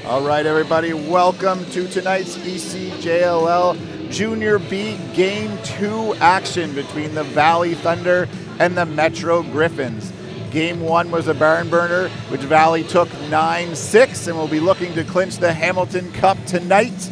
All right, everybody, welcome to tonight's ECJLL Junior-B Game 2 action between the Valley Thunder and the Metro Gryphons. Game 1 was a barn burner, which Valley took 9-6, and will be looking to clinch the Hamilton Cup tonight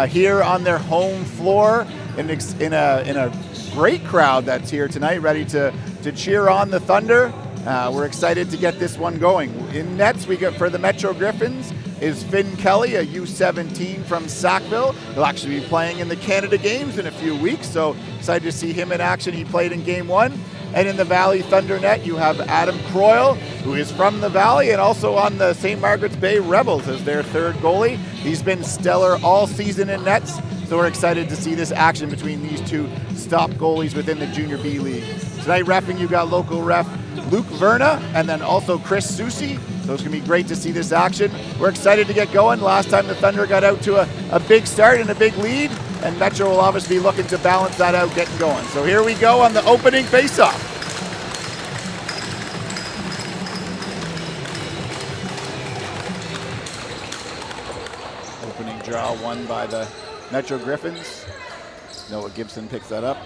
here on their home floor in a great crowd that's here tonight, ready to cheer on the Thunder. We're excited to get this one going. In nets, we got for the Metro Gryphons is Finn Kelly, a U17 from Sackville. He'll actually be playing in the Canada Games in a few weeks, so excited to see him in action. He played in Game 1. And in the Valley Thunder net, you have Adam Croyle, who is from the Valley and also on the St. Margaret's Bay Rebels as their third goalie. He's been stellar all season in nets, so we're excited to see this action between these two top goalies within the Junior B League. Tonight reffing, you got local ref Luke Verna and then also Chris Susi. So it's going to be great to see this action. We're excited to get going. Last time the Thunder got out to a big start and a big lead, and Metro will obviously be looking to balance that out, getting going. So here we go on the opening faceoff. Opening draw won by the Metro Gryphons. Noah Gibson picks that up.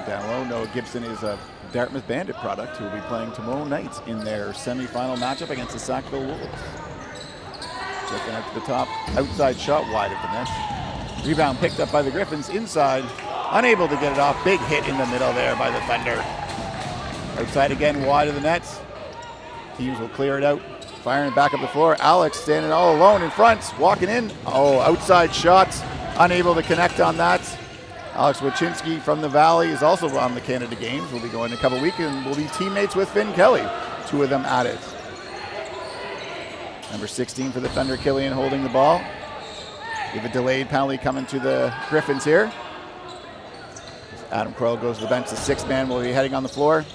Down low, Noah Gibson is a Dartmouth Bandit product who will be playing tomorrow night in their semi-final matchup against the Sackville Wolves. Checking out to the top, outside shot wide of the net. Rebound picked up by the Gryphons inside, unable to get it off. Big hit in the middle there by the Thunder. Outside again, wide of the net. Teams will clear it out, firing it back up the floor. Alex standing all alone in front, walking in. Oh, outside shots, unable to connect on that. Alex Wachinski from the Valley is also on the Canada Games. We'll be going in a couple weeks and will be teammates with Finn Kelly. Two of them at it. Number 16 for the Thunder, Killian holding the ball. We have a delayed penalty coming to the Gryphons here. Adam Croyle goes to the bench. The sixth man will be heading on the floor.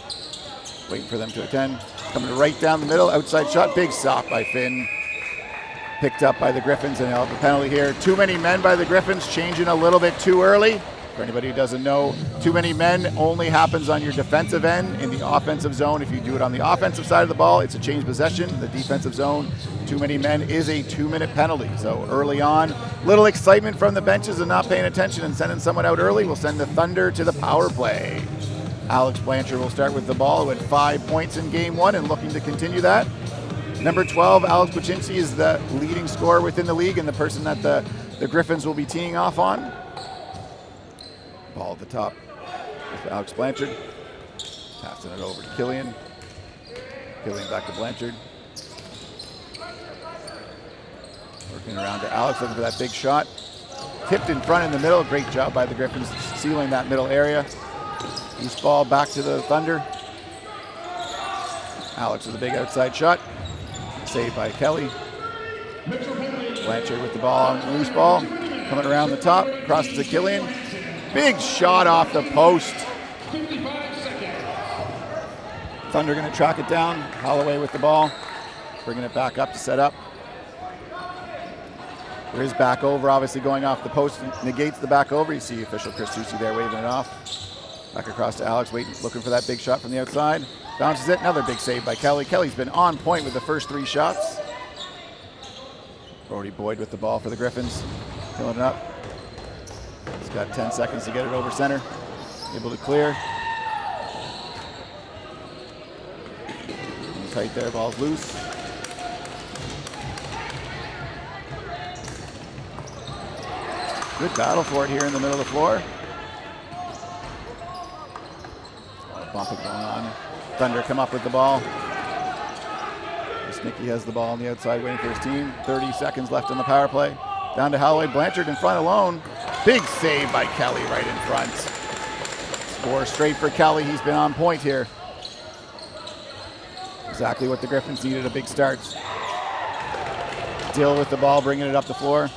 Waiting for them to attend. Coming right down the middle, outside shot. Big stop by Finn. Picked up by the Gryphons, and they'll have a penalty here. Too many men by the Gryphons, changing a little bit too early. For anybody who doesn't know, too many men only happens on your defensive end. In the offensive zone, if you do it on the offensive side of the ball, it's a change possession. The defensive zone, too many men is a 2-minute penalty. So early on, little excitement from the benches and not paying attention and sending someone out early will send the Thunder to the power play. Alex Blanchard will start with the ball with 5 points in Game 1 and looking to continue that. Number 12, Alex Wachinski, is the leading scorer within the league and the person that the Gryphons will be teeing off on. Ball at the top with Alex Blanchard. Passing it over to Killian. Killian back to Blanchard. Working around to Alex, looking for that big shot. Tipped in front in the middle. Great job by the Gryphons sealing that middle area. Loose ball back to the Thunder. Alex with a big outside shot. Saved by Kelly. Blanchard with the ball on loose ball. Coming around the top, crosses to Killian. Big shot off the post. Thunder going to track it down. Holloway with the ball. Bringing it back up to set up. There is back over, obviously going off the post. Negates the back over. You see official Chris Susi there waving it off. Back across to Alex, waiting, looking for that big shot from the outside. Bounces it. Another big save by Kelly. Kelly's been on point with the first 3 shots. Brody Boyd with the ball for the Gryphons. Filling it up. He's got 10 seconds to get it over center. Able to clear. Tight there, ball's loose. Good battle for it here in the middle of the floor. A lot of bumping going on. Thunder come up with the ball. Nicky has the ball on the outside waiting for his team. 30 seconds left on the power play. Down to Holloway. Blanchard in front alone. Big save by Kelly right in front. 4 straight for Kelly. He's been on point here. Exactly what the Gryphons needed, a big start. Dill with the ball, bringing it up the floor.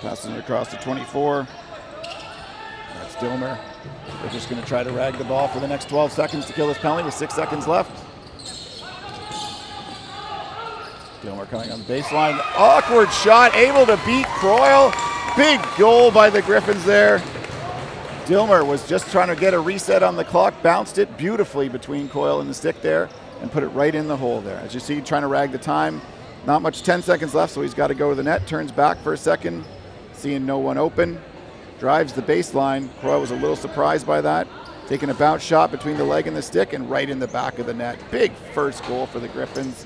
Passing it across to 24. That's Dilmer. They're just going to try to rag the ball for the next 12 seconds to kill this penalty with 6 seconds left. Dilmer coming on the baseline. Awkward shot, able to beat Croyle. Big goal by the Gryphons there. Dilmer was just trying to get a reset on the clock, bounced it beautifully between Coyle and the stick there. and put it right in the hole there. As you see, trying to rag the time. Not much, 10 seconds left, so he's got to go to the net. Turns back for a second, seeing no one open. Drives the baseline. Croix was a little surprised by that. Taking a bounce shot between the leg and the stick and right in the back of the net. Big first goal for the Gryphons.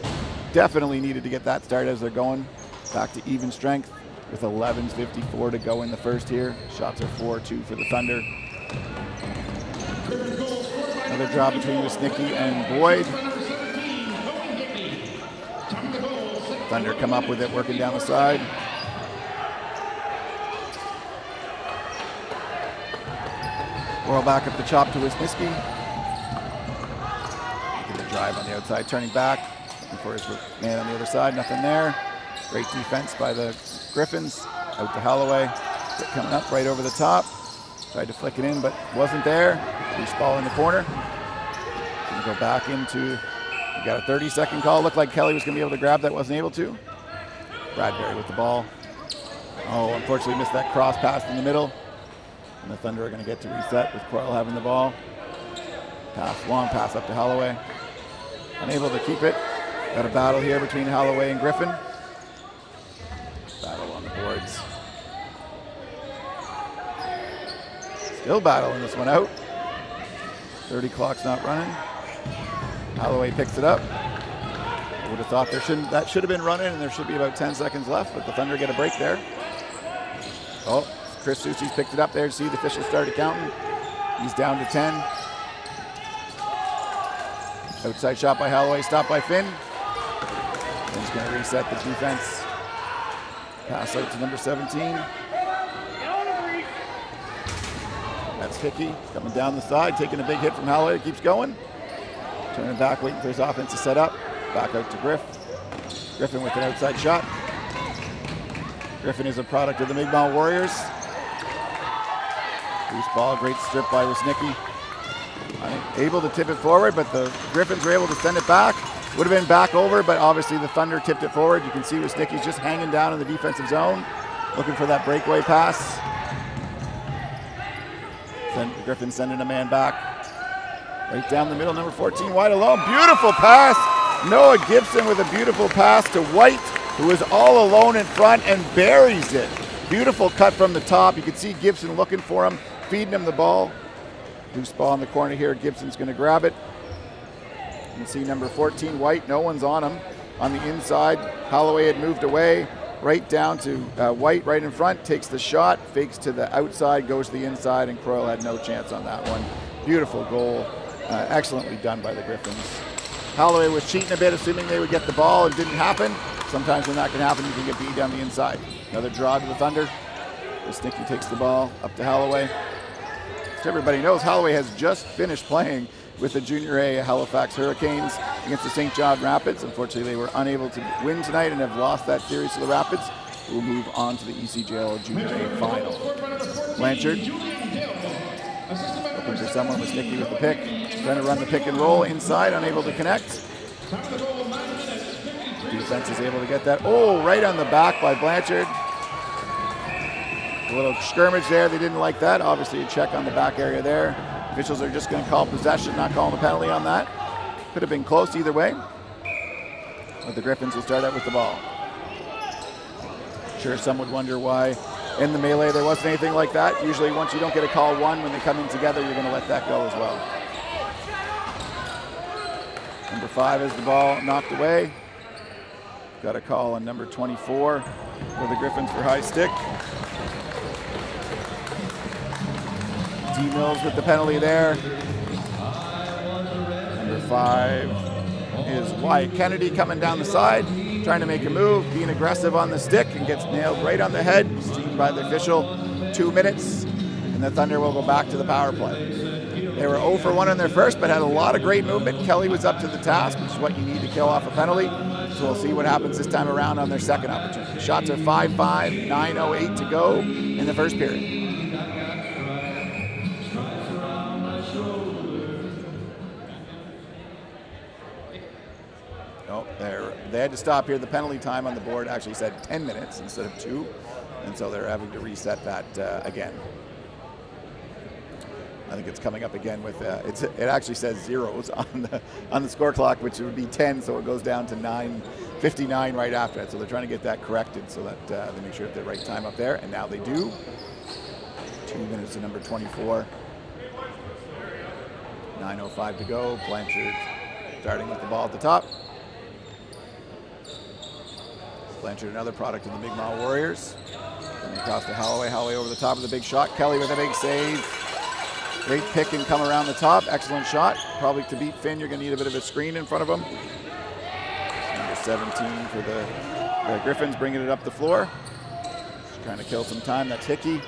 Definitely needed to get that started as they're going back to even strength with 11:54 to go in the first here. Shots are 4-2 for the Thunder. Another draw between Wisnicki and Boyd. Thunder come up with it, working down the side. Whirl back up the chop to Wisnicki. Making the drive on the outside, turning back. Looking for his man on the other side, nothing there. Great defense by the Gryphons. Out to Holloway. Coming up right over the top. Tried to flick it in, but wasn't there. Loose ball in the corner. Gonna go back into, we got a 30-second call. Looked like Kelly was gonna be able to grab that, wasn't able to. Bradbury with the ball. Oh, unfortunately missed that cross pass in the middle. And the Thunder are gonna get to reset with Coyle having the ball. Long pass up to Holloway. Unable to keep it. Got a battle here between Holloway and Griffin. Battle on the boards. Still battling this one out. 30 clock's not running. Holloway picks it up. I would have thought that should have been running and there should be about 10 seconds left, but the Thunder get a break there. Oh, Chris Soucy's picked it up there. See the officials started counting. He's down to 10. Outside shot by Holloway, stopped by Finn. And he's going to reset the defense. Pass out to number 17. That's Hickey coming down the side, taking a big hit from Holloway. Keeps going. Turning back, waiting for his offense to set up. Back out to Griffin with an outside shot. Griffin is a product of the Mi'kmaq Warriors. Loose ball, great strip by Wisnicki. Able to tip it forward, but the Gryphons were able to send it back. Would have been back over, but obviously the Thunder tipped it forward. You can see Wisnicki's just hanging down in the defensive zone, looking for that breakaway pass. Griffin sending a man back. Right down the middle, number 14, wide alone. Beautiful pass. Noah Gibson with a beautiful pass to White, who is all alone in front and buries it. Beautiful cut from the top. You can see Gibson looking for him, feeding him the ball. Loose ball in the corner here. Gibson's going to grab it. You can see number 14, White. No one's on him. On the inside, Holloway had moved away. Right down to White right in front, takes the shot, fakes to the outside, goes to the inside, and Croyle had no chance on that one. Beautiful goal. Excellently done by the Gryphons. Holloway was cheating a bit, assuming they would get the ball. It didn't happen. Sometimes when that can happen, you can get beat down the inside. Another draw to the Thunder. Wisnicki takes the ball up to Holloway. So everybody knows Holloway has just finished playing with the Junior A Halifax Hurricanes against the St. John Rapids. Unfortunately, they were unable to win tonight and have lost that series to the Rapids. We'll move on to the ECJLL Jr-A final. Blanchard looking for someone. Wisnicki with the pick. Trying to run the pick and roll inside, unable to connect. Defense is able to get that. Oh, right on the back by Blanchard. A little skirmish there. They didn't like that. Obviously, a check on the back area there. Officials are just going to call possession, not calling a penalty on that. Could have been close either way. But the Gryphons will start out with the ball. Sure, some would wonder why in the melee there wasn't anything like that. Usually once you don't get a call one, when they come in together, you're going to let that go as well. Number 5 is the ball knocked away. Got a call on number 24 for the Gryphons for high stick. D. Mills with the penalty there. Number 5 is Wyatt Kennedy coming down the side, trying to make a move, being aggressive on the stick, and gets nailed right on the head. Seen by the official. 2 minutes, and the Thunder will go back to the power play. They were 0 for 1 on their first, but had a lot of great movement. Kelly was up to the task, which is what you need to kill off a penalty. So we'll see what happens this time around on their second opportunity. Shots are 5-5, 9:08 to go in the first period. Oh, they had to stop here. The penalty time on the board actually said 10 minutes instead of 2, and so they're having to reset that again. I think it's coming up again with it actually says zeros on the score clock, which would be 10, so it goes down to 9:59 right after that. So they're trying to get that corrected so that they make sure they have the right time up there, and now they do. 2 minutes to number 24. 9:05 to go. Blanchard starting with the ball at the top. Blanchard, another product of the Mi'kmaq Warriors. And across to Holloway. Holloway over the top of the big shot. Kelly with a big save. Great pick and come around the top. Excellent shot. Probably to beat Finn, you're going to need a bit of a screen in front of him. Number 17 for the Gryphons, bringing it up the floor. Just trying to kill some time. That's Hickey.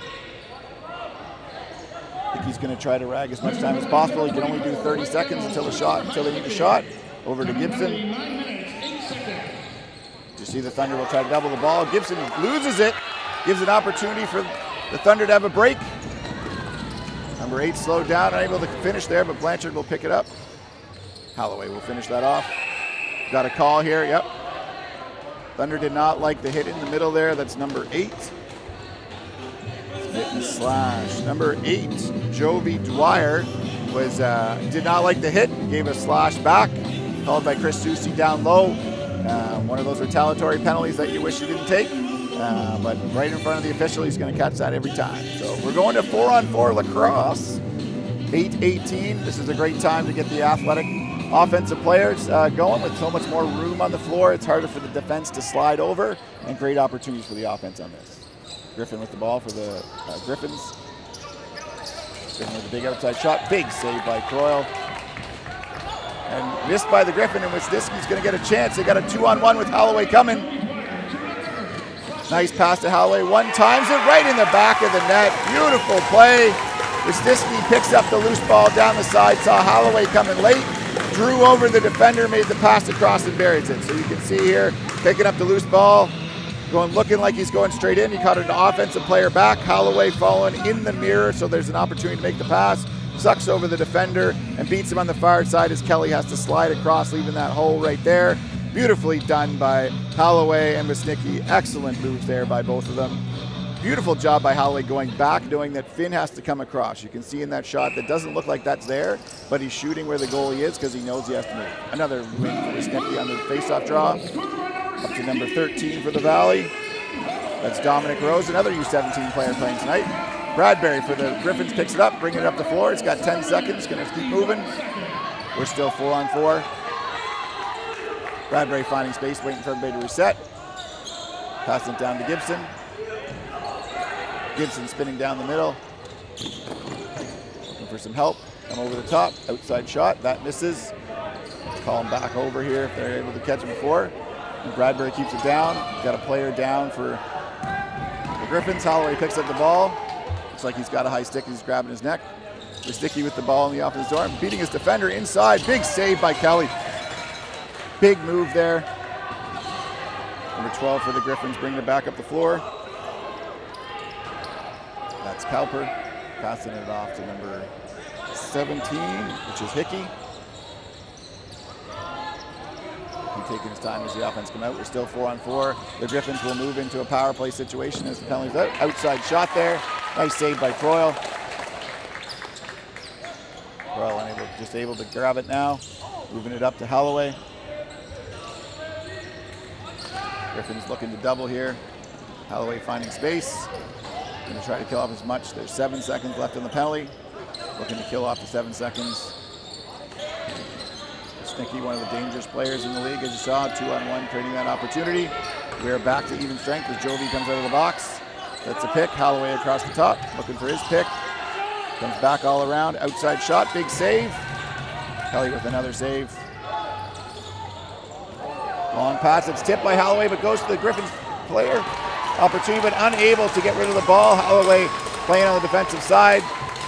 Hickey's going to try to rag as much time as possible. He can only do 30 seconds until they need a shot. Over to Gibson. You see the Thunder will try to double the ball. Gibson loses it. Gives an opportunity for the Thunder to have a break. Number 8 slowed down, unable to finish there, but Blanchard will pick it up. Holloway will finish that off. Got a call here, yep. Thunder did not like the hit in the middle there. That's number 8. Hit and slash. Number 8, Jovi Dwyer, did not like the hit. Gave a slash back. Called by Chris Susi down low. One of those retaliatory penalties that you wish you didn't take. But right in front of the official, he's going to catch that every time. So we're going to 4-on-4 lacrosse. 8:18. This is a great time to get the athletic offensive players going with so much more room on the floor. It's harder for the defense to slide over, and great opportunities for the offense on this. Griffin with the ball for the Gryphons. Griffin with a big outside shot. Big save by Croyle. And missed by the Griffin, and Wisniewski's going to get a chance. They got a 2-on-1 with Holloway coming. Nice pass to Holloway. One times it right in the back of the net. Beautiful play. Wisniewski picks up the loose ball down the side. Saw Holloway coming late. Drew over the defender, made the pass across and buries it. So you can see here, picking up the loose ball, looking like he's going straight in. He caught an offensive player back. Holloway following in the mirror, so there's an opportunity to make the pass. Sucks over the defender and beats him on the far side as Kelly has to slide across, leaving that hole right there. Beautifully done by Holloway and Wisniewski. Excellent moves there by both of them. Beautiful job by Holloway going back, knowing that Finn has to come across. You can see in that shot that doesn't look like that's there, but he's shooting where the goalie is because he knows he has to move. Another win for Wisniewski on the faceoff draw. Up to number 13 for the Valley. That's Dominic Rose, another U17 player playing tonight. Bradbury for the Gryphons picks it up, bringing it up the floor. It's got 10 seconds, going to keep moving. We're still 4-on-4. Bradbury finding space, waiting for everybody to reset. Passing it down to Gibson. Gibson spinning down the middle. Looking for some help. Come over the top. Outside shot. That misses. Let's call him back over here if they're able to catch him before. And Bradbury keeps it down. Got a player down for the Gryphons. Holloway picks up the ball. Looks like he's got a high stick. He's grabbing his neck. Wisniewski with the ball in the offensive zone. Beating his defender inside. Big save by Kelly. Big move there. Number 12 for the Gryphons, bringing it back up the floor. That's Cowper, passing it off to number 17, which is Hickey. Hickey taking his time as the offense come out. We're still 4-on-4. The Gryphons will move into a power play situation as the penalty's out. Outside shot there. Nice save by Croyle. Croyle just able to grab it now. Moving it up to Holloway. Gryphons looking to double here. Holloway finding space. Going to try to kill off as much. There's 7 seconds left on the penalty. Looking to kill off the 7 seconds. Wisniewski, one of the dangerous players in the league, as you saw, 2-on-1, creating that opportunity. We're back to even strength as Jovi comes out of the box. That's a pick. Holloway across the top, looking for his pick. Comes back all around. Outside shot, big save. Kelly with another save. Long pass, it's tipped by Holloway, but goes to the Gryphons player. Opportunity, but unable to get rid of the ball. Holloway playing on the defensive side.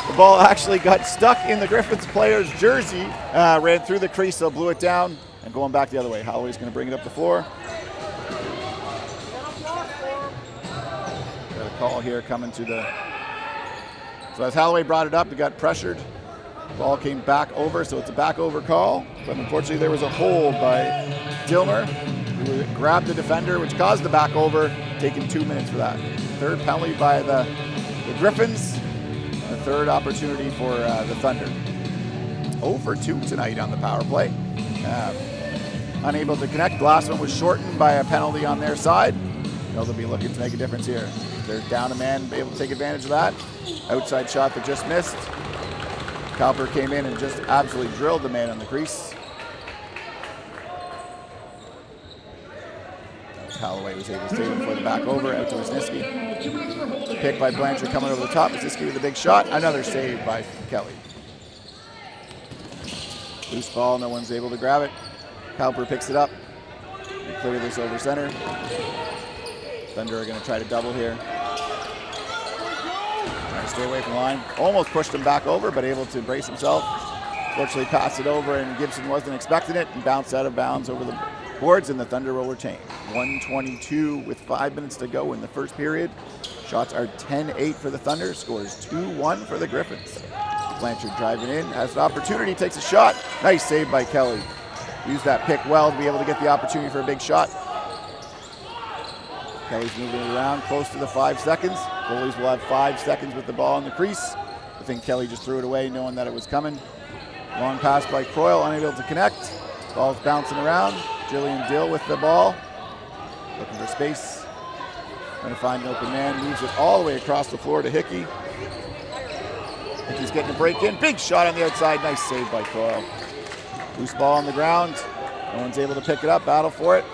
The ball actually got stuck in the Gryphons player's jersey. Ran through the crease, so blew it down. And going back the other way. Holloway's going to bring it up the floor. Got a call here coming to the... So as Holloway brought it up, it got pressured. Ball came back over, so it's a back over call. But unfortunately, there was a hold by Dilmer, who grabbed the defender, which caused the back over, taking 2 minutes for that. Third penalty by the Gryphons. The third opportunity for the Thunder. 0 for 2 tonight on the power play. Unable to connect. The last one was shortened by a penalty on their side. They'll be looking to make a difference here. They're down a man, able to take advantage of that. Outside shot that just missed. Cowper came in and just absolutely drilled the man on the crease. Holloway was able to save it before the back over, out to Wisniewski. Pick by Blanchard coming over the top. Wisniewski with a big shot. Another save by Kelly. Loose ball, no one's able to grab it. Cowper picks it up. And clear this over center. Thunder are going to try to double here. Trying to stay away from the line. Almost pushed him back over, but able to brace himself. Fortunately, passed it over, and Gibson wasn't expecting it, and bounced out of bounds over the boards, and the Thunder will retain. 1:22 with 5 minutes to go in the first period. Shots are 10-8 for the Thunder. Scores 2-1 for the Gryphons. Blanchard driving in, has an opportunity, takes a shot. Nice save by Kelly. Used that pick well to be able to get the opportunity for a big shot. Kelly's moving it around close to the 5 seconds. Goalies will have 5 seconds with the ball in the crease. I think Kelly just threw it away knowing that it was coming. Long pass by Croyle, unable to connect. Ball's bouncing around. Jillian Dill with the ball. Looking for space. Trying to find an open man. Moves it all the way across the floor to Hickey. Hickey's getting a break in. Big shot on the outside. Nice save by Croyle. Loose ball on the ground. No one's able to pick it up. Battle for it.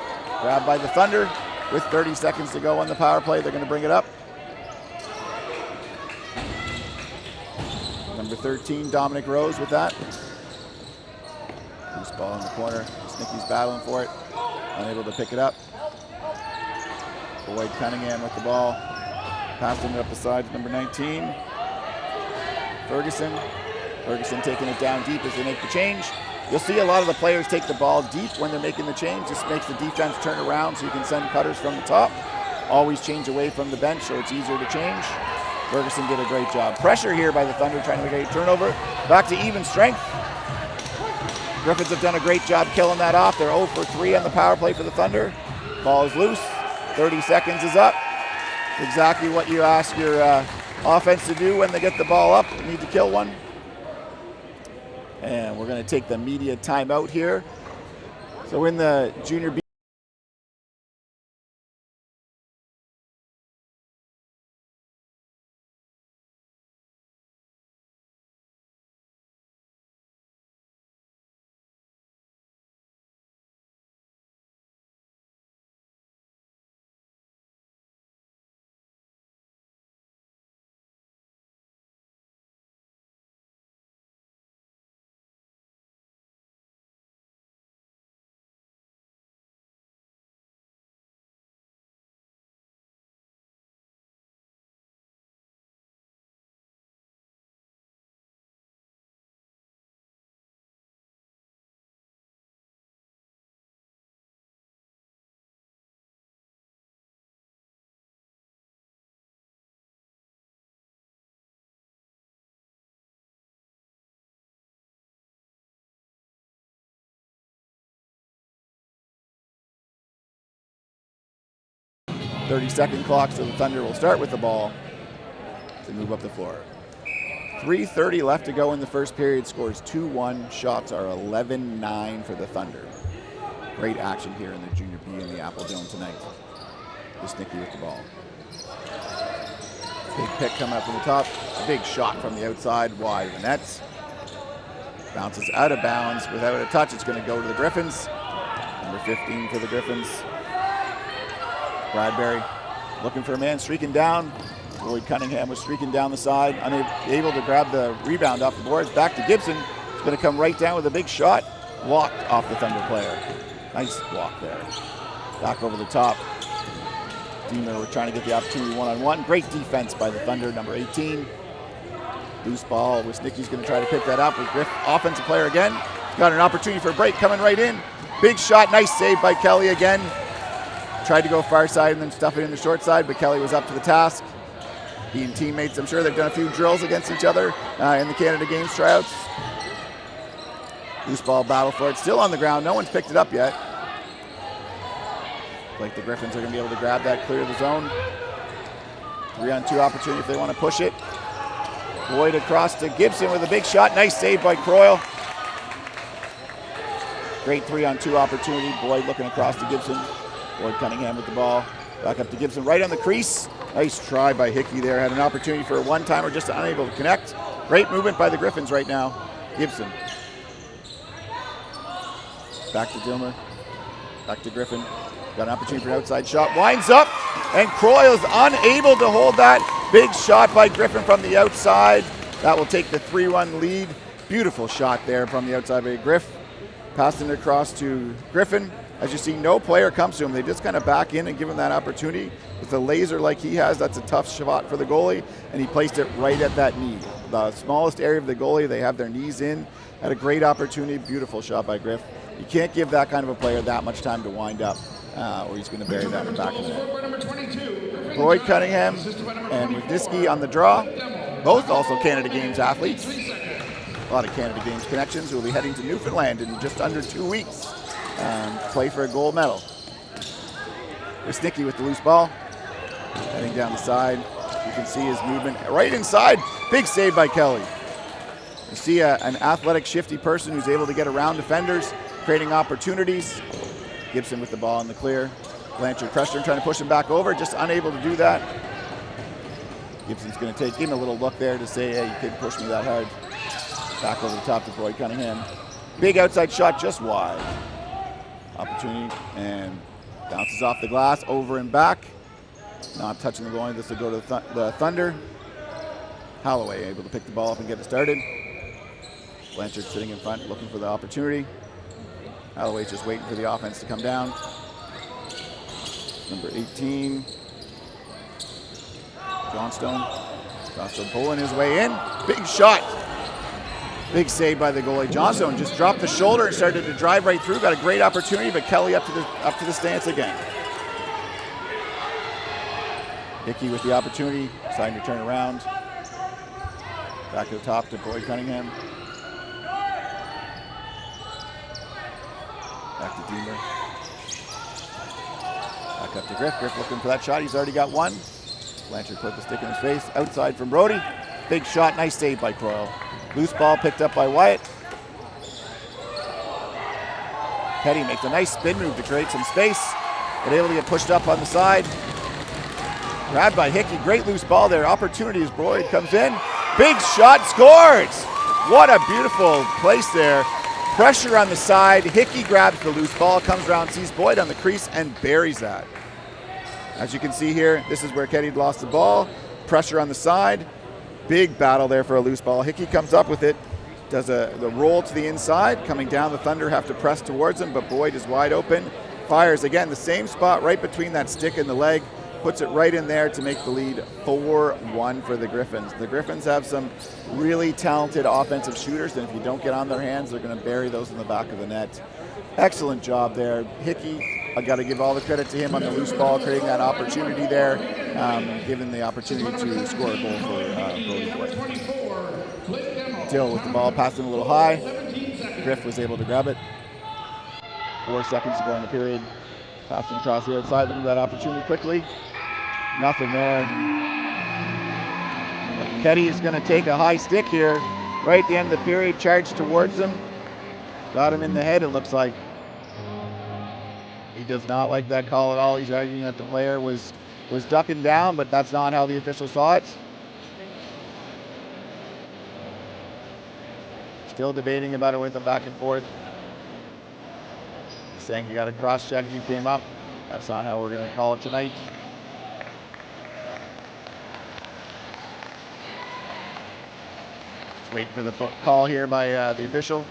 Grabbed by the Thunder. With 30 seconds to go on the power play, they're going to bring it up. Number 13, Dominic Rose with that. Loose ball in the corner. Snicky's battling for it. Unable to pick it up. Boyd Cunningham with the ball. Passing it up the side to number 19. Ferguson. Ferguson taking it down deep as they make the change. You'll see a lot of the players take the ball deep when they're making the change. This makes the defense turn around so you can send cutters from the top. Always change away from the bench so it's easier to change. Ferguson did a great job. Pressure here by the Thunder trying to make a turnover. Back to even strength. Gryphons have done a great job killing that off. They're 0 for 3 on the power play for the Thunder. Ball is loose. 30 seconds is up. Exactly what you ask your offense to do when they get the ball up. You need to kill one. And we're going to take the media timeout here. So in the Junior B. .30-second clock, so the Thunder will start with the ball to move up the floor. 3:30 left to go in the first period. Scores 2-1. Shots are 11-9 for the Thunder. Great action here in the Junior B in the Apple Dome tonight. Wisniewski with the ball. Big pick coming up from the top. A big shot from the outside, wide of the nets. Bounces out of bounds without a touch. It's going to go to the Gryphons. Number 15 for the Gryphons. Bradbury looking for a man, streaking down. Boyd Cunningham was streaking down the side, unable to grab the rebound off the boards. Back to Gibson. He's going to come right down with a big shot. Blocked off the Thunder player. Nice block there. Back over the top. Deemer were trying to get the opportunity one-on-one. Great defense by the Thunder, number 18. Loose ball. Wisniewski's going to try to pick that up with Griff. Offensive player again. Got an opportunity for a break coming right in. Big shot. Nice save by Kelly again. Tried to go far side and then stuff it in the short side, but Kelly was up to the task. He and teammates, I'm sure they've done a few drills against each other in the Canada Games tryouts. Loose ball battle for it. Still on the ground. No one's picked it up yet. Like the Gryphons are going to be able to grab that, clear the zone. 3-on-2 opportunity if they want to push it. Boyd across to Gibson with a big shot. Nice save by Croyle. Great 3-on-2 opportunity. Boyd looking across to Gibson. Boyd Cunningham with the ball. Back up to Gibson, right on the crease. Nice try by Hickey there. Had an opportunity for a one-timer, just unable to connect. Great movement by the Gryphons right now. Gibson. Back to Dilmer. Back to Griffin. Got an opportunity for an outside shot. Winds up, and Croyle's unable to hold that. Big shot by Griffin from the outside. That will take the 3-1 lead. Beautiful shot there from the outside by Griff. Passing it across to Griffin. As you see, no player comes to him. They just kind of back in and give him that opportunity. With a laser like he has, that's a tough shot for the goalie, and he placed it right at that knee. The smallest area of the goalie, they have their knees in. Had a great opportunity. Beautiful shot by Griff. You can't give that kind of a player that much time to wind up, or he's going to bury that in the back of the net. Boyd Cunningham and Wisniewski on the draw. Both also Canada Games athletes. A lot of Canada Games connections who will be heading to Newfoundland in just under 2 weeks to play for a gold medal. Wisniewski with the loose ball. Heading down the side. You can see his movement right inside. Big save by Kelly. You see an athletic, shifty person who's able to get around defenders, creating opportunities. Gibson with the ball in the clear. Blanchard pressuring, trying to push him back over, just unable to do that. Gibson's going to give him a little look there to say, hey, you couldn't push me that hard. Back over the top to Boyd Cunningham. Big outside shot, just wide. Opportunity, and bounces off the glass, over and back. Not touching the goalie. This will go to the Thunder. Holloway able to pick the ball up and get it started. Blanchard sitting in front, looking for the opportunity. Holloway's just waiting for the offense to come down. Number 18, Johnstone. Johnstone pulling his way in. Big shot. Big save by the goalie. Johnstone just dropped the shoulder and started to drive right through. Got a great opportunity, but Kelly up to the stance again. Hickey with the opportunity, deciding to turn around. Back to the top to Boyd Cunningham. Back to Deemer. Back up to Griff. Griff looking for that shot. He's already got one. Blanchard put the stick in his face. Outside from Brody. Big shot. Nice save by Croyle. Loose ball picked up by Wyatt. Petty makes a nice spin move to create some space, but able to get pushed up on the side. Grabbed by Hickey. Great loose ball there. Opportunity as Boyd comes in. Big shot, scores! What a beautiful place there. Pressure on the side. Hickey grabs the loose ball, comes around, sees Boyd on the crease, and buries that. As you can see here, this is where Ketty lost the ball. Pressure on the side. Big battle there for a loose ball. Hickey comes up with it, does the roll to the inside. Coming down, the Thunder have to press towards him, but Boyd is wide open. Fires again, the same spot right between that stick and the leg. Puts it right in there to make the lead 4-1 for the Gryphons. The Gryphons have some really talented offensive shooters, and if you don't get on their hands, they're going to bury those in the back of the net. Excellent job there. Hickey, I got to give all the credit to him on the loose ball, creating that opportunity there, given the opportunity to score a goal for Brody Boyd. Dill with the ball, passing a little high. Griff was able to grab it. 4 seconds to go in the period. Passing across the outside, looking for that opportunity quickly. Nothing there. Ketty is going to take a high stick here. Right at the end of the period, charged towards him. Got him in the head, it looks like. He does not like that call at all. He's arguing that the player was ducking down, but that's not how the official saw it. Still debating about it with him back and forth. Saying you got to cross-check if you came up. That's not how we're going to call it tonight. Just waiting for the call here by the official.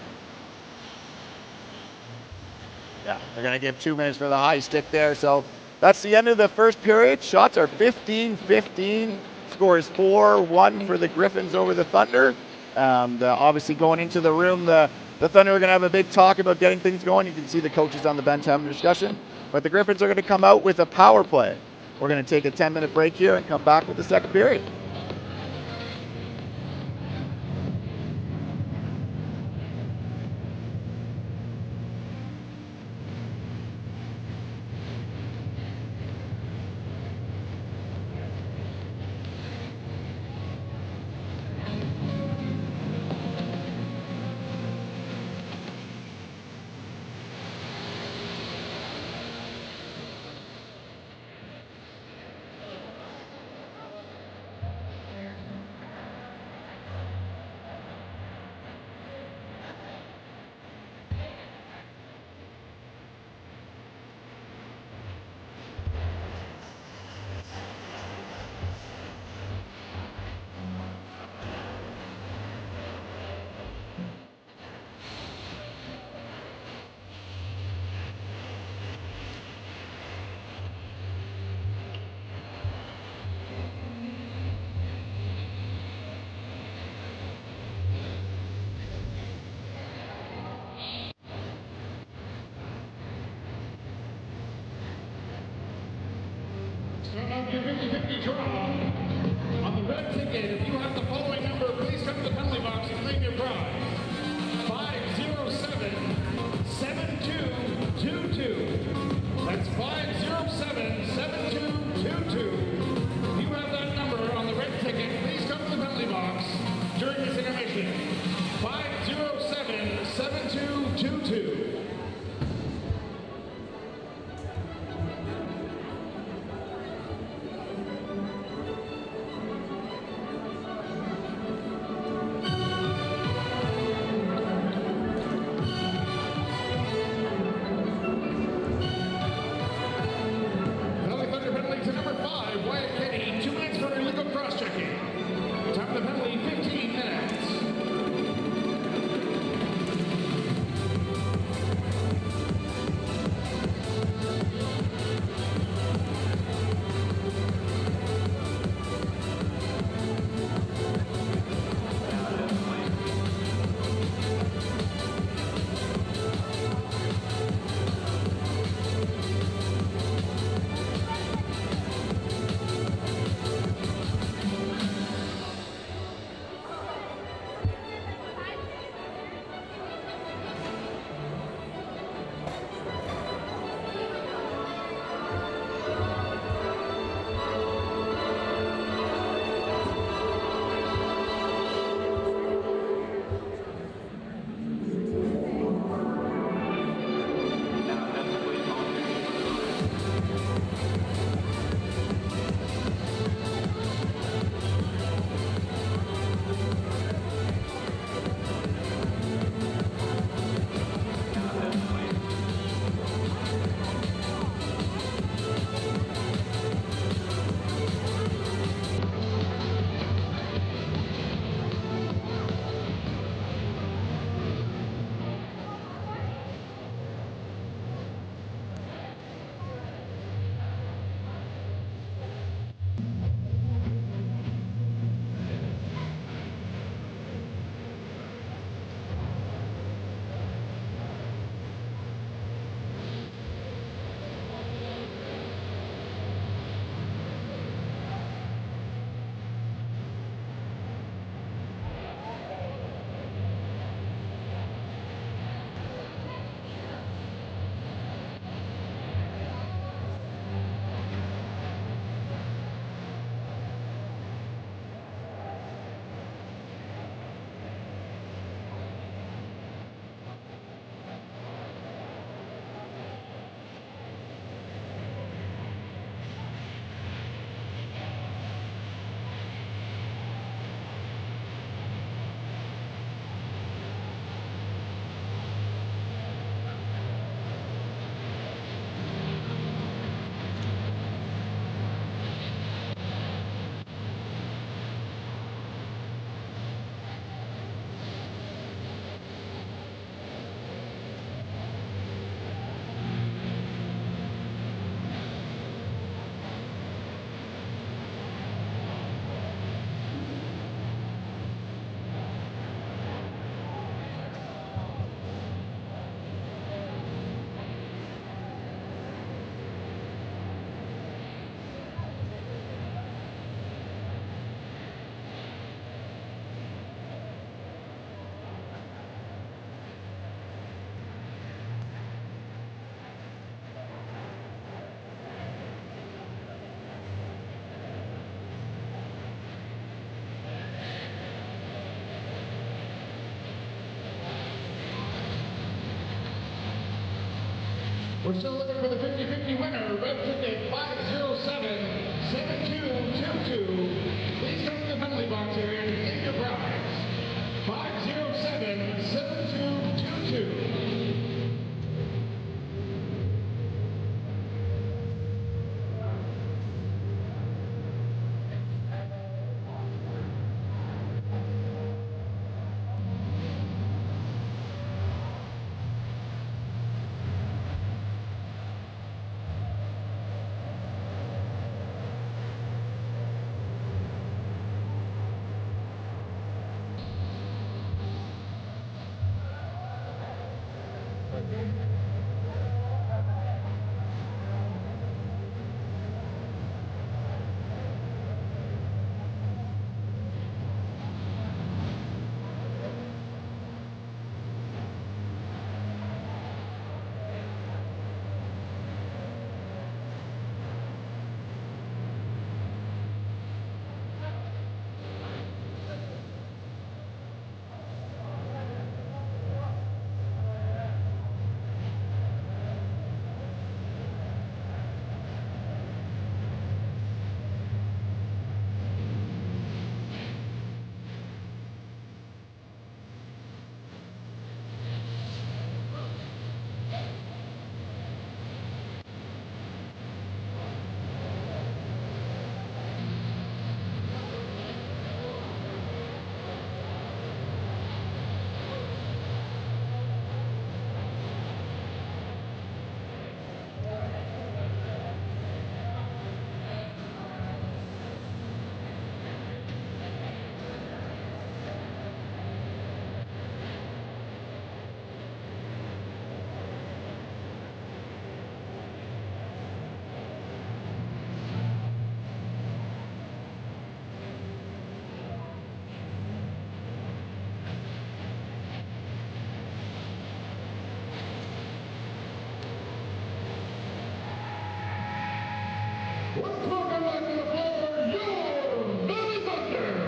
Yeah, they're going to give 2 minutes for the high stick there. So that's the end of the first period. Shots are 15-15. Score is 4-1 for the Gryphons over the Thunder. Obviously going into the room, the Thunder are going to have a big talk about getting things going. You can see the coaches on the bench having a discussion. But the Gryphons are going to come out with a power play. We're going to take a 10-minute break here and come back with the second period. Start up your 50-50 draw. On the red ticket, if you have the following number, please come to the penalty box and claim your prize. 507-7222. That's 507-7222. If you have that number on the red ticket, please come to the penalty box during this intermission. 507-7222. We're still looking for the 50-50 winner. Red ticket 507-7222. Please come to the penalty box area to claim your prize. 507-7222. back to the floor for your Valley Thunder.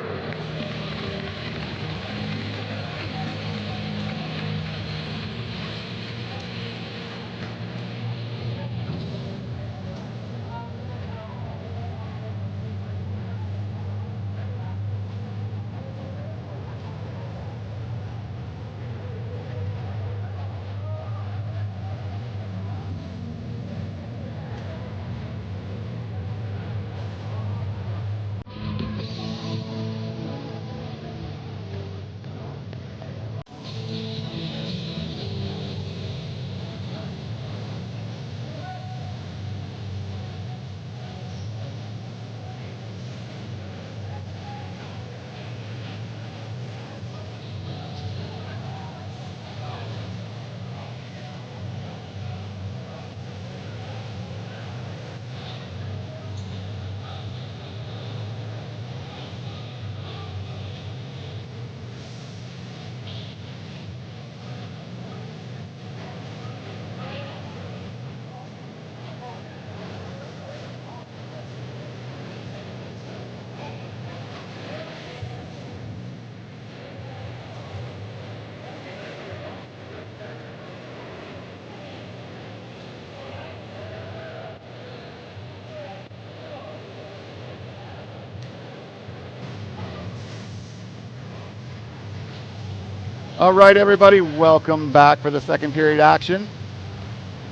All right, everybody, welcome back for the second period action.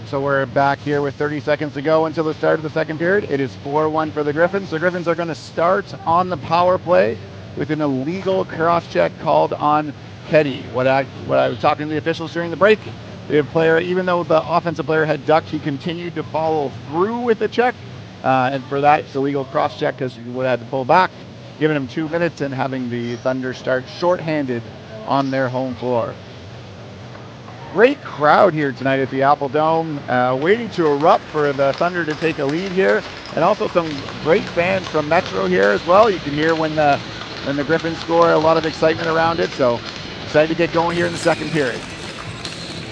So we're back here with 30 seconds to go until the start of the second period. It is 4-1 for the Gryphons. The Gryphons are going to start on the power play with an illegal cross-check called on Petty. What I was talking to the officials during the break, the player, even though the offensive player had ducked, he continued to follow through with the check. And for that, it's a legal cross-check because he would have had to pull back, giving him 2 minutes and having the Thunder start shorthanded on their home floor. Great crowd here tonight at the Apple Dome, waiting to erupt for the Thunder to take a lead here, and also some great fans from Metro here as well. You can hear when the Gryphons score, a lot of excitement around it. So excited to get going here in the second period.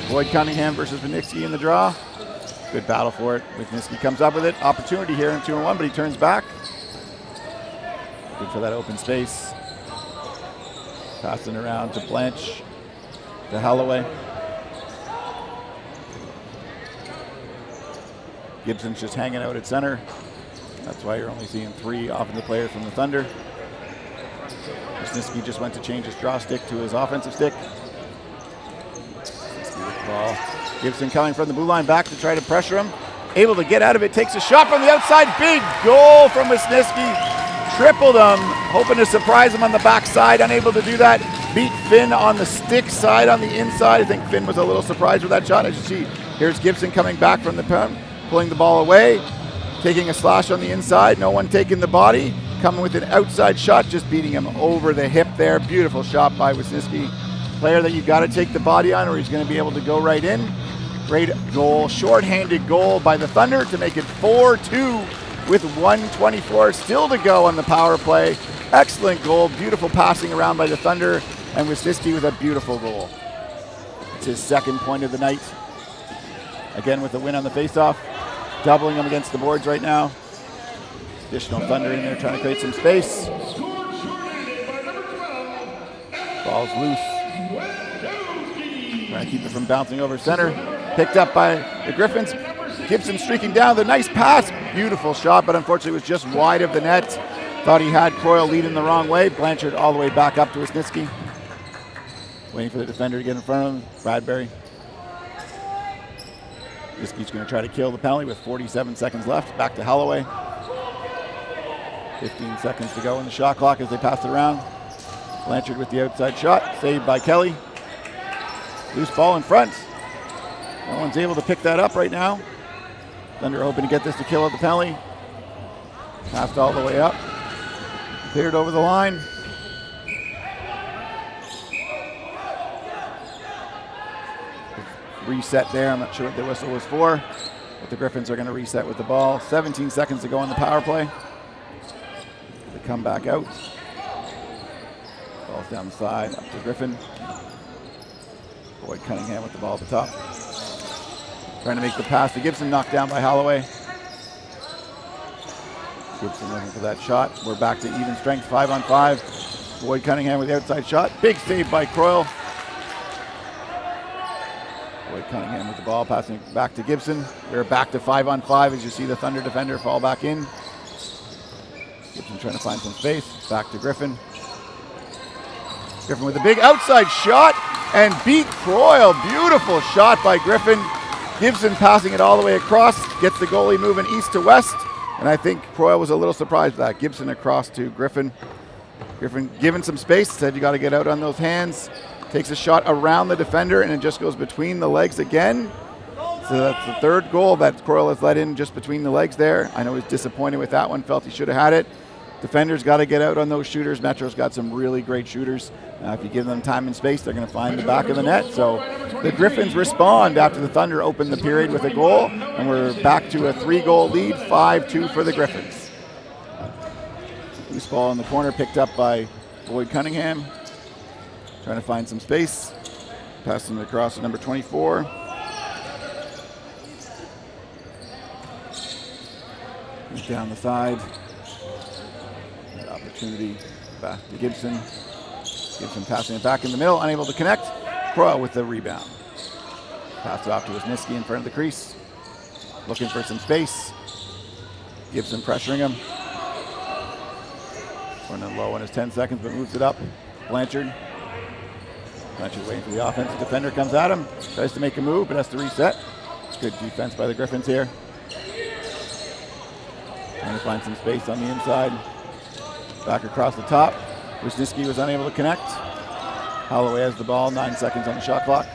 Boyd Cunningham versus Winniski in the draw. Good battle for it. Winniski comes up with it. Opportunity here in 2-on-1, but he turns back. Good for that open space. Passing around to Blanche, to Holloway. Gibson's just hanging out at center. That's why you're only seeing 3 offensive players from the Thunder. Winniski just went to change his draw stick to his offensive stick. Ball. Gibson coming from the blue line back to try to pressure him. Able to get out of it, takes a shot from the outside. Big goal from Winniski. Tripled him, hoping to surprise him on the backside. Unable to do that. Beat Finn on the stick side on the inside. I think Finn was a little surprised with that shot. As you see, here's Gibson coming back from the pen, pulling the ball away, taking a slash on the inside. No one taking the body. Coming with an outside shot, just beating him over the hip there. Beautiful shot by Winniski. Player that you got to take the body on or he's going to be able to go right in. Great goal, short-handed goal by the Thunder to make it 4-2 with 1:24 still to go on the power play. Excellent goal, beautiful passing around by the Thunder, and Winniski with a beautiful goal. It's his second point of the night. Again with the win on the faceoff, doubling him against the boards right now. Additional Thunder in there trying to create some space. Ball's loose. Trying to keep it from bouncing over center. Picked up by the Gryphons. Gibson streaking down, the nice pass. Beautiful shot, but unfortunately it was just wide of the net. Thought he had Croyle leading the wrong way. Blanchard all the way back up to Winniski. Waiting for the defender to get in front of him. Bradbury. Winniski's going to try to kill the penalty with 47 seconds left. Back to Holloway. 15 seconds to go in the shot clock as they pass it around. Blanchard with the outside shot. Saved by Kelly. Loose ball in front. No one's able to pick that up right now. Thunder hoping to get this to kill at the penalty. Passed all the way up. Cleared over the line. Reset there. I'm not sure what the whistle was for, but the Gryphons are going to reset with the ball. 17 seconds to go on the power play. They come back out. Ball's down the side, up to Griffin. Boyd Cunningham with the ball at the top. Trying to make the pass to Gibson, knocked down by Holloway. Gibson looking for that shot. We're back to even strength, 5-on-5. Boyd Cunningham with the outside shot. Big save by Croyle. Boyd Cunningham with the ball, passing it back to Gibson. We're back to 5-on-5 as you see the Thunder defender fall back in. Gibson trying to find some space. Back to Griffin. Griffin with a big outside shot and beat Croyle. Beautiful shot by Griffin. Gibson passing it all the way across. Gets the goalie moving east to west. And I think Croyle was a little surprised at that. Gibson across to Griffin. Griffin given some space. Said you got to get out on those hands. Takes a shot around the defender and it just goes between the legs again. So that's the third goal that Croyle has let in just between the legs there. I know he's disappointed with that one. Felt he should have had it. Defenders got to get out on those shooters. Metro's got some really great shooters. If you give them time and space, they're going to find the back of the net. So the Griffins respond after the Thunder opened the period with a goal, and we're back to a 3-goal lead, 5-2 for the Griffins. Loose ball in the corner picked up by Boyd Cunningham. Trying to find some space. Passing it across to number 24. He's down the side. Opportunity back to Gibson. Gibson passing it back in the middle, unable to connect. Croyle with the rebound. Pass it off to Wisniewski in front of the crease. Looking for some space. Gibson pressuring him. Running low on his 10 seconds, but moves it up. Blanchard. Blanchard waiting for the offensive defender, comes at him. Tries to make a move, but has to reset. Good defense by the Griffins here. Trying to find some space on the inside. Back across the top. Wisniewski was unable to connect. Holloway has the ball, 9 seconds on the shot clock.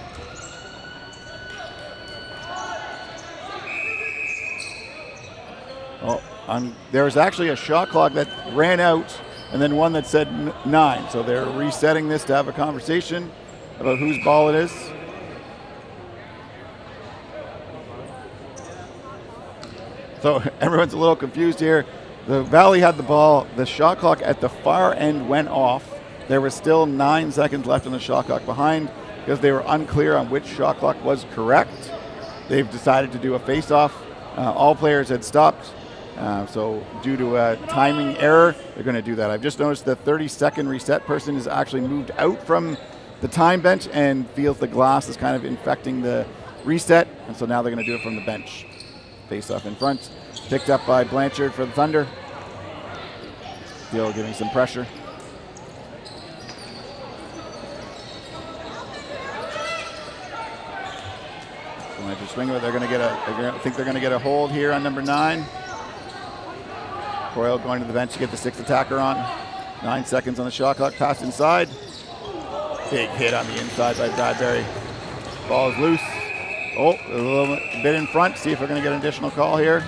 There was actually a shot clock that ran out and then one that said 9. So they're resetting this to have a conversation about whose ball it is. So everyone's a little confused here. The Valley had the ball. The shot clock at the far end went off. There was still 9 seconds left on the shot clock behind because they were unclear on which shot clock was correct. They've decided to do a face-off. All players had stopped. So due to a timing error, they're going to do that. I've just noticed the 30-second reset person is actually moved out from the time bench and feels the glass is kind of infecting the reset. And so now they're going to do it from the bench. Face-off in front. Picked up by Blanchard for the Thunder. Still giving some pressure. Blanchard swinging, but they're going to get I think they're going to get a hold here on number 9. Croyle going to the bench to get the 6th attacker on. 9 seconds on the shot clock. Pass inside. Big hit on the inside by Bradbury. Ball is loose. Oh, a little bit in front. See if we're going to get an additional call here.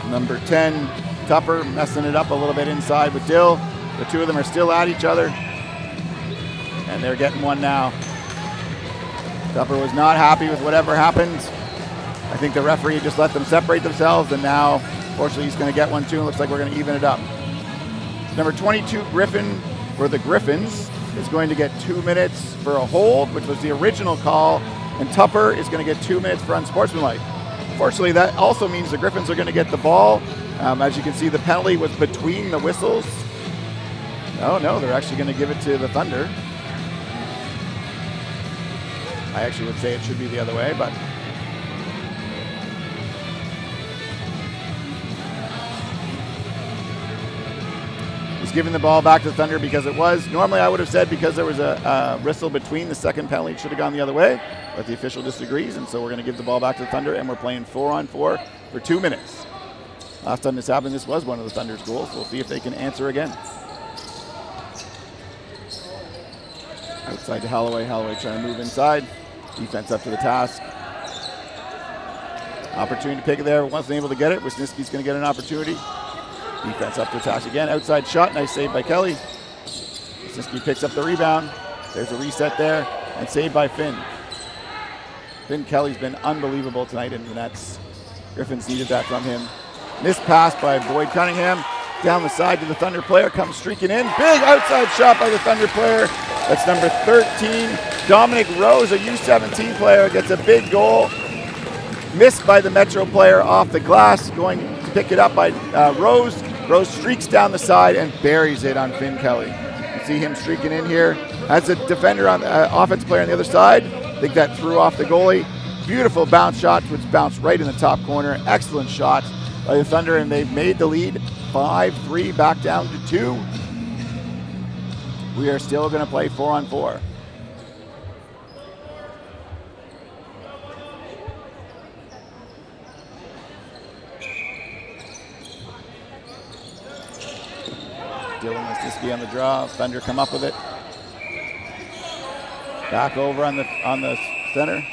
Number 10, Tupper, messing it up a little bit inside with Dill. The two of them are still at each other. And they're getting one now. Tupper was not happy with whatever happened. I think the referee just let them separate themselves, and now, fortunately, he's going to get one too. It looks like we're going to even it up. Number 22, Griffin, for the Griffins, is going to get 2 minutes for a hold, which was the original call, and Tupper is going to get 2 minutes for unsportsmanlike. Fortunately, that also means the Griffins are going to get the ball. As you can see, the penalty was between the whistles. No, they're actually going to give it to the Thunder. I actually would say it should be the other way, but he's giving the ball back to the Thunder because it was. Normally I would have said because there was a whistle between the second penalty, it should have gone the other way, but the official disagrees, and so we're going to give the ball back to the Thunder, and we're playing 4-on-4 for 2 minutes. Last time this happened, this was one of the Thunder's goals. We'll see if they can answer again. Outside to Holloway. Holloway trying to move inside. Defense up to the task. Opportunity to pick it there, but wasn't able to get it. Wisniewski's going to get an opportunity. Defense up to the task again. Outside shot. Nice save by Kelly. Wisniewski picks up the rebound. There's a reset there. And saved by Finn. Finn Kelly's been unbelievable tonight in the nets. Griffins needed that from him. Missed pass by Boyd Cunningham. Down the side to the Thunder player. Comes streaking in. Big outside shot by the Thunder player. That's number 13. Dominic Rose, a U17 player, gets a big goal. Missed by the Metro player off the glass, going to pick it up by Rose. Rose streaks down the side and buries it on Finn Kelly. You see him streaking in here. As a defender on the offensive player on the other side, I think that threw off the goalie. Beautiful bounce shot, which bounced right in the top corner. Excellent shot by the Thunder, and they've made the lead 5-3 back down to 2. We are still going to play 4-on-4. Dylan Mestiski on the draw. Thunder come up with it. Back over on the center.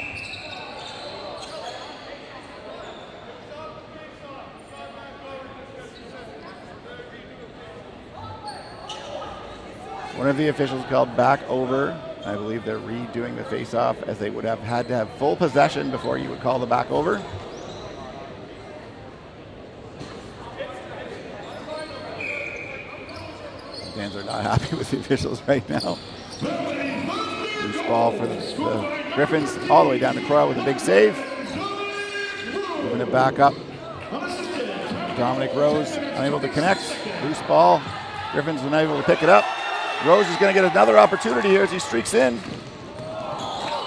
One of the officials called back over. I believe they're redoing the face-off, as they would have had to have full possession before you would call the back over. Fans are not happy with the officials right now. Loose ball for the Gryphons, all the way down to Croix with a big save. Moving it back up. Dominic Rose unable to connect. Loose ball. Gryphons unable to pick it up. Rose is going to get another opportunity here as he streaks in.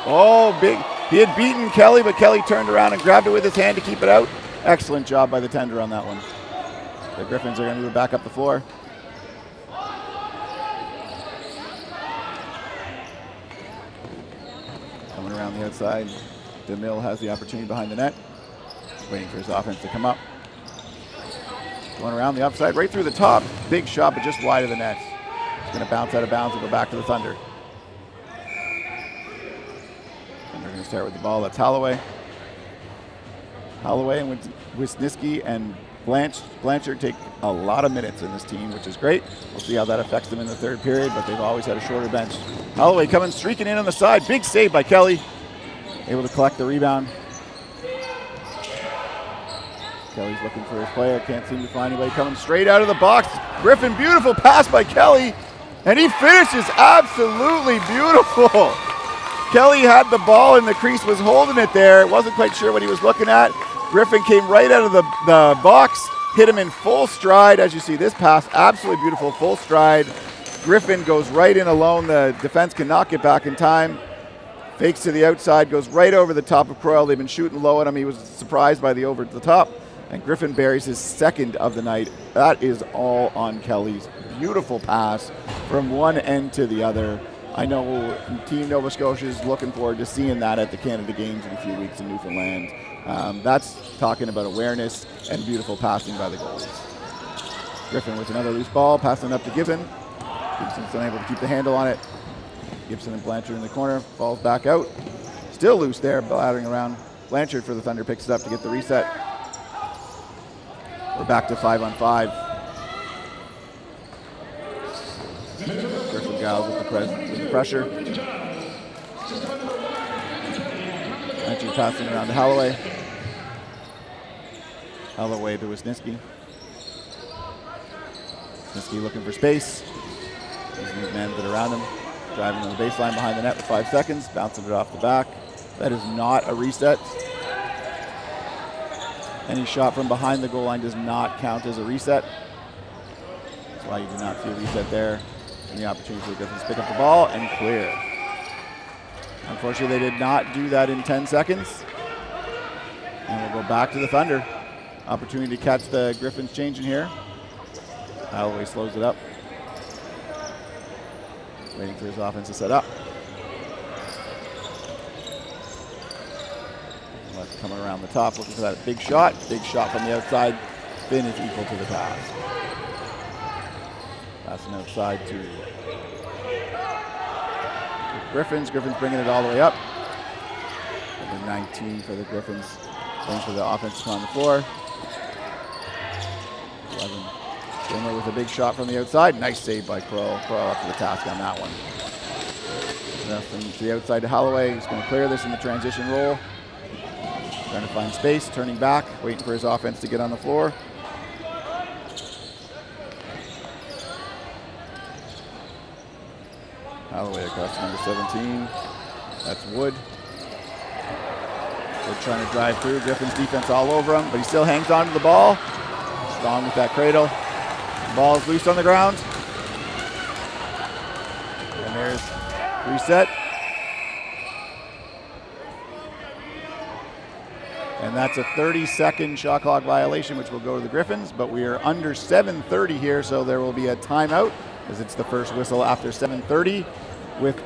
Oh, big. He had beaten Kelly, but Kelly turned around and grabbed it with his hand to keep it out. Excellent job by the tender on that one. The Gryphons are going to move it back up the floor. Coming around the outside. DeMille has the opportunity behind the net. Waiting for his offense to come up. Going around the upside, right through the top. Big shot, but just wide of the net. Going to bounce out of bounds and go back to the Thunder. And they're going to start with the ball. That's Holloway. Holloway and Wisniewski and Blanchard take a lot of minutes in this team, which is great. We'll see how that affects them in the third period, but they've always had a shorter bench. Holloway coming, streaking in on the side. Big save by Kelly. Able to collect the rebound. Kelly's looking for his player. Can't seem to find anybody. Coming straight out of the box. Griffin, beautiful pass by Kelly. And he finishes absolutely beautiful. Kelly had the ball in the crease, was holding it there. Wasn't quite sure what he was looking at. Griffin came right out of the box, hit him in full stride. As you see, this pass, absolutely beautiful, full stride. Griffin goes right in alone. The defense cannot get back in time. Fakes to the outside, goes right over the top of Croyle. They've been shooting low at him. He was surprised by the over to the top. And Griffin buries his second of the night. That is all on Kelly's beautiful pass from one end to the other. I know Team Nova Scotia is looking forward to seeing that at the Canada Games in a few weeks in Newfoundland. That's talking about awareness and beautiful passing by the goalies. Griffin with another loose ball, passing up to Gibson. Gibson's unable to keep the handle on it. Gibson and Blanchard in the corner, falls back out. Still loose there, blattering around. Blanchard for the Thunder picks it up to get the reset. We're back to 5-on-5. Griffin Giles with the pressure. Blanchard passing around to Holloway. Holloway to Wisniewski. Wisniewski looking for space. These men that are around him. Driving on the baseline behind the net with 5 seconds. Bouncing it off the back. That is not a reset. Any shot from behind the goal line does not count as a reset. That's why you do not see a reset there. And the opportunity for the Griffins to pick up the ball and clear. Unfortunately, they did not do that in 10 seconds. And we'll go back to the Thunder. Opportunity to catch the Griffins changing here. Holloway slows it up. Waiting for his offense to set up. Left coming around the top, looking for that big shot. Big shot from the outside. Finn is equal to the task. Passing outside to Griffins. Griffins bringing it all the way up. Number 19 for the Griffins. Waiting for the offense to come on the floor. 11. Gilmer with a big shot from the outside. Nice save by Crow. Crow up to the task on that one. Nothing to the outside to Holloway. He's going to clear this in the transition roll. Trying to find space, turning back, waiting for his offense to get on the floor. Holloway across to number 17. That's Wood. They're trying to drive through. Gryphons defense all over him, but he still hangs on to the ball. Strong with that cradle. The ball is loose on the ground. And there's reset. And that's a 30-second shot clock violation, which will go to the Gryphons, but we are under 7:30 here, so there will be a timeout, as it's the first whistle after 7:30, with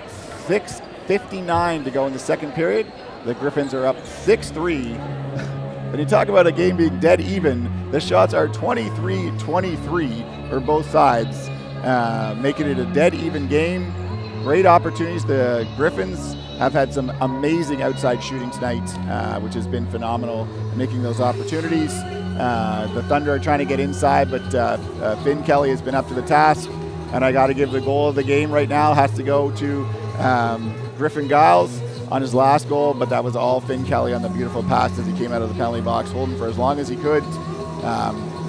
6:59 to go in the second period. The Gryphons are up 6-3. When you talk about a game being dead even, the shots are 23-23 for both sides, making it a dead even game. Great opportunities. The Gryphons have had some amazing outside shooting tonight, which has been phenomenal, making those opportunities. The Thunder are trying to get inside, but Finn Kelly has been up to the task, and I got to give the goal of the game right now has to go to Griffin Giles on his last goal, but that was all Finn Kelly on the beautiful pass as he came out of the penalty box, holding for as long as he could.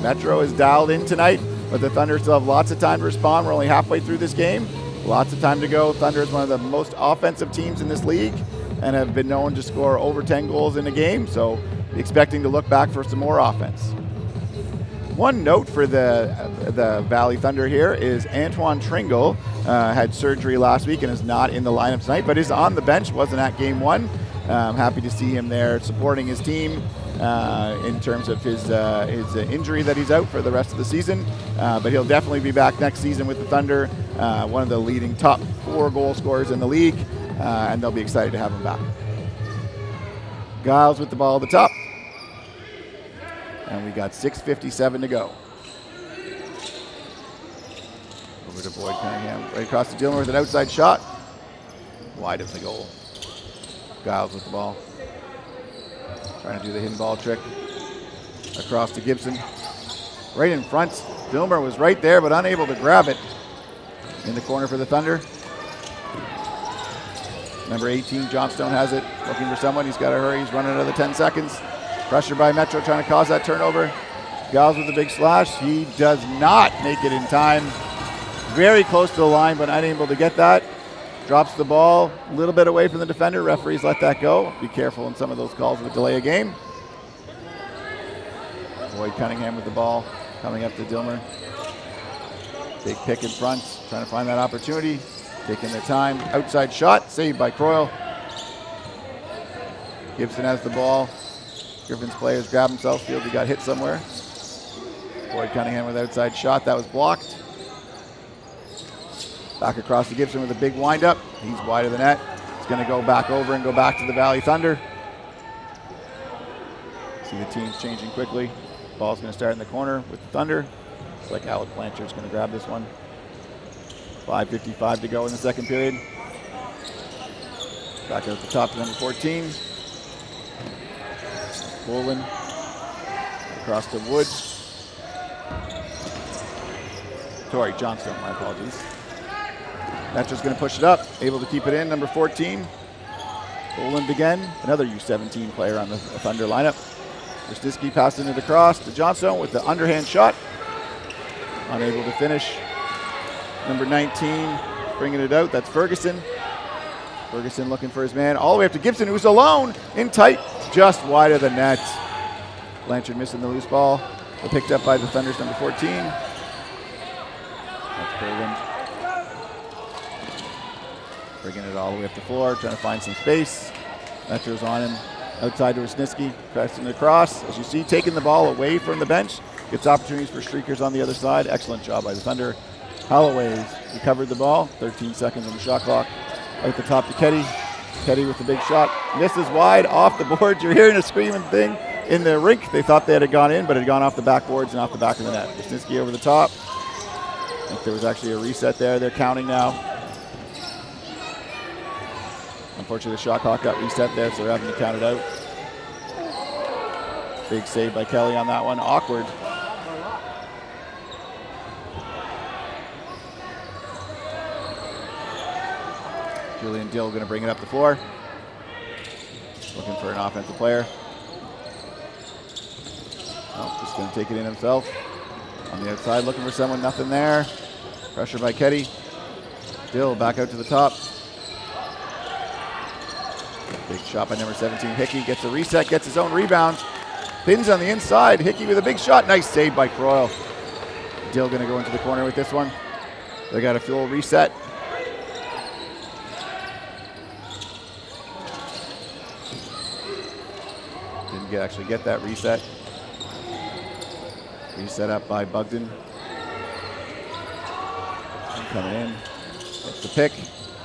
Metro is dialed in tonight, but the Thunder still have lots of time to respond. We're only halfway through this game. Lots of time to go. Thunder is one of the most offensive teams in this league and have been known to score over 10 goals in a game, so expecting to look back for some more offense. One note for the Valley Thunder here is Antoine Tringle had surgery last week and is not in the lineup tonight, but is on the bench, wasn't at game one. Happy to see him there supporting his team in terms of his injury that he's out for the rest of the season. But he'll definitely be back next season with the Thunder, one of the leading top 4 goal scorers in the league, and they'll be excited to have him back. Giles with the ball at the top. And we got 6:57 to go. Over to Boyd Cunningham, right across to Dillon with an outside shot. Wide of the goal. Giles with the ball. Trying to do the hidden ball trick. Across to Gibson. Right in front. Dilmer was right there, but unable to grab it. In the corner for the Thunder. Number 18, Johnstone has it. Looking for someone. He's got to hurry. He's running another 10 seconds. Pressure by Metro trying to cause that turnover. Giles with a big slash. He does not make it in time. Very close to the line, but unable to get that. Drops the ball a little bit away from the defender. Referees let that go. Be careful in some of those calls that delay a game. Boyd Cunningham with the ball. Coming up to Dilmer. Big pick in front. Trying to find that opportunity. Taking their time. Outside shot. Saved by Croyle. Gibson has the ball. Griffin's players grab himself. Feels he got hit somewhere. Boyd Cunningham with outside shot. That was blocked. Back across to Gibson with a big windup. He's wide of the net. He's going to go back over and go back to the Valley Thunder. See the teams changing quickly. Ball's going to start in the corner with the Thunder. Looks like Alec Blanchard's going to grab this one. 5:55 to go in the second period. Back out the top to number 14. Boland across to Wood. Sorry, Johnstone, my apologies. Metro's going to push it up, able to keep it in, number 14. Boland again, another U17 player on the Thunder lineup. Wisniewski passing it across to Johnstone with the underhand shot. Unable to finish. Number 19 bringing it out, that's Ferguson. Ferguson looking for his man, all the way up to Gibson, who's alone in tight, just wide of the net. Blanchard missing the loose ball. They're picked up by the Thunder's number 14. That's Boland. Bringing it all the way up the floor, trying to find some space. Metro's on him. Outside to Wisniewski, pressing it across. As you see, taking the ball away from the bench. Gets opportunities for streakers on the other side. Excellent job by the Thunder. Holloway's recovered the ball. 13 seconds on the shot clock. Out the top to Ketty. Ketty with the big shot. Misses wide off the board. You're hearing a screaming thing in the rink. They thought they had gone in, but it had gone off the backboards and off the back of the net. Wisniewski over the top. I think there was actually a reset there. They're counting now. Unfortunately, the shot clock got reset there, so they're having to count it out. Big save by Kelly on that one. Awkward. Julian Dill going to bring it up the floor. Looking for an offensive player. Oh, just going to take it in himself. On the outside, looking for someone. Nothing there. Pressure by Ketty. Dill back out to the top. Big shot by number 17. Hickey gets a reset, gets his own rebound. Pins on the inside. Hickey with a big shot. Nice save by Croyle. Dill going to go into the corner with this one. They got a full reset. Didn't actually get that reset. Reset up by Bugden. Coming in. Gets the pick.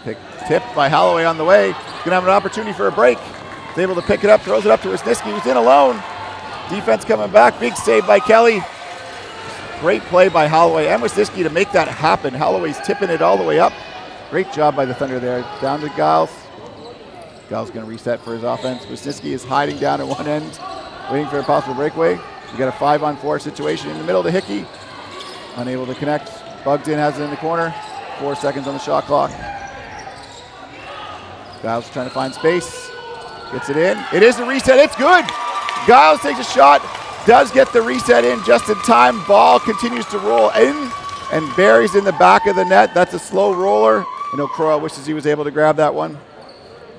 Pick tipped by Holloway on the way. He's going to have an opportunity for a break. He's able to pick it up, throws it up to Wisniewski, who's in alone. Defense coming back. Big save by Kelly. Great play by Holloway and Wisniewski to make that happen. Holloway's tipping it all the way up. Great job by the Thunder there. Down to Giles. Giles going to reset for his offense. Wisniewski is hiding down at one end, waiting for a possible breakaway. We got a 5-on-4 situation in the middle to Hickey. Unable to connect. Bugden has it in the corner. 4 seconds on the shot clock. Giles trying to find space. Gets it in. It is the reset. It's good. Giles takes a shot. Does get the reset in just in time. Ball continues to roll in and buries in the back of the net. That's a slow roller. I know Croyle wishes he was able to grab that one.